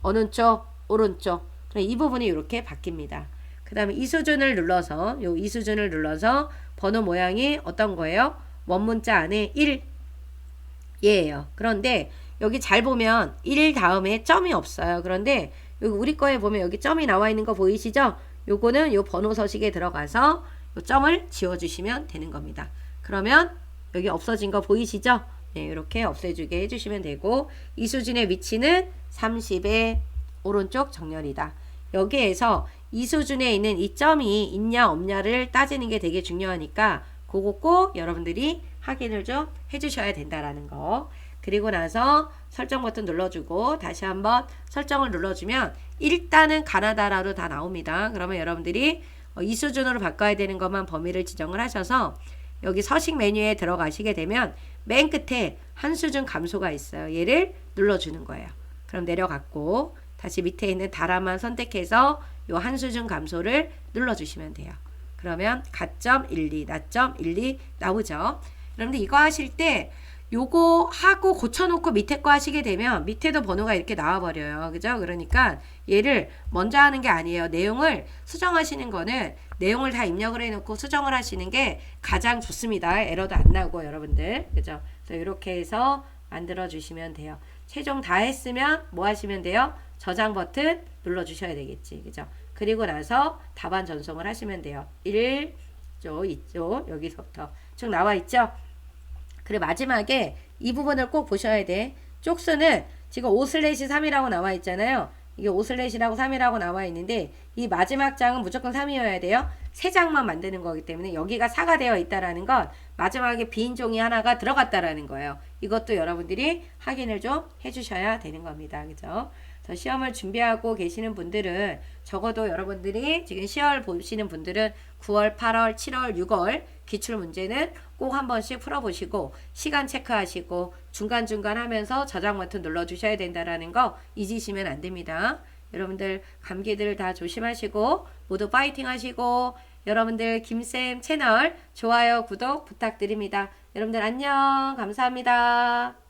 어느 쪽? 오른쪽. 이 부분이 이렇게 바뀝니다. 그 다음에 2수준을 눌러서 요 2수준을 눌러서 번호 모양이 어떤 거예요? 원문자 안에 1 얘예요. 그런데 여기 잘 보면 1 다음에 점이 없어요. 그런데 여기 우리 거에 보면 여기 점이 나와 있는 거 보이시죠? 요거는 요 번호 서식에 들어가서 요 점을 지워주시면 되는 겁니다. 그러면 여기 없어진 거 보이시죠? 네, 이렇게 없애주게 해주시면 되고 이 수준의 위치는 30의 오른쪽 정렬이다. 여기에서 이 수준에 있는 이 점이 있냐 없냐를 따지는 게 되게 중요하니까 그거 꼭 여러분들이 확인을 좀 해주셔야 된다라는 거. 그리고 나서 설정 버튼 눌러주고 다시 한번 설정을 눌러주면 일단은 가나다라로 다 나옵니다. 그러면 여러분들이 이 수준으로 바꿔야 되는 것만 범위를 지정을 하셔서 여기 서식 메뉴에 들어가시게 되면 맨 끝에 한 수준 감소가 있어요. 얘를 눌러주는 거예요. 그럼 내려갔고 다시 밑에 있는 달아만 선택해서 요 한 수준 감소를 눌러주시면 돼요. 그러면 가점 12, 나점 12 나오죠. 여러분들 이거 하실 때 요거 하고 고쳐놓고 밑에 거 하시게 되면 밑에도 번호가 이렇게 나와버려요. 그죠? 그러니까 얘를 먼저 하는 게 아니에요. 내용을 수정하시는 거는 내용을 다 입력을 해놓고 수정을 하시는 게 가장 좋습니다. 에러도 안 나고 여러분들. 그죠? 그래서 이렇게 해서 만들어 주시면 돼요. 최종 다 했으면 뭐 하시면 돼요? 저장 버튼 눌러 주셔야 되겠지. 그죠? 그리고 나서 답안 전송을 하시면 돼요. 1쪽, 2쪽 여기서부터 쭉 나와 있죠? 그리고 마지막에 이 부분을 꼭 보셔야 돼. 쪽수는 지금 5/3이라고 나와 있잖아요. 이게 5/3라고 3이라고 나와 있는데 이 마지막 장은 무조건 3이어야 돼요. 3장만 만드는 거기 때문에 여기가 4가 되어 있다라는 건 마지막에 빈 종이 하나가 들어갔다라는 거예요. 이것도 여러분들이 확인을 좀 해주셔야 되는 겁니다. 그죠? 시험을 준비하고 계시는 분들은 적어도 여러분들이 지금 시험을 보시는 분들은 9월, 8월, 7월, 6월 기출 문제는 꼭 한 번씩 풀어보시고 시간 체크하시고 중간중간 하면서 저장 버튼 눌러주셔야 된다라는 거 잊으시면 안 됩니다. 여러분들 감기들 다 조심하시고 모두 파이팅 하시고 여러분들 김쌤 채널 좋아요, 구독 부탁드립니다. 여러분들 안녕, 감사합니다.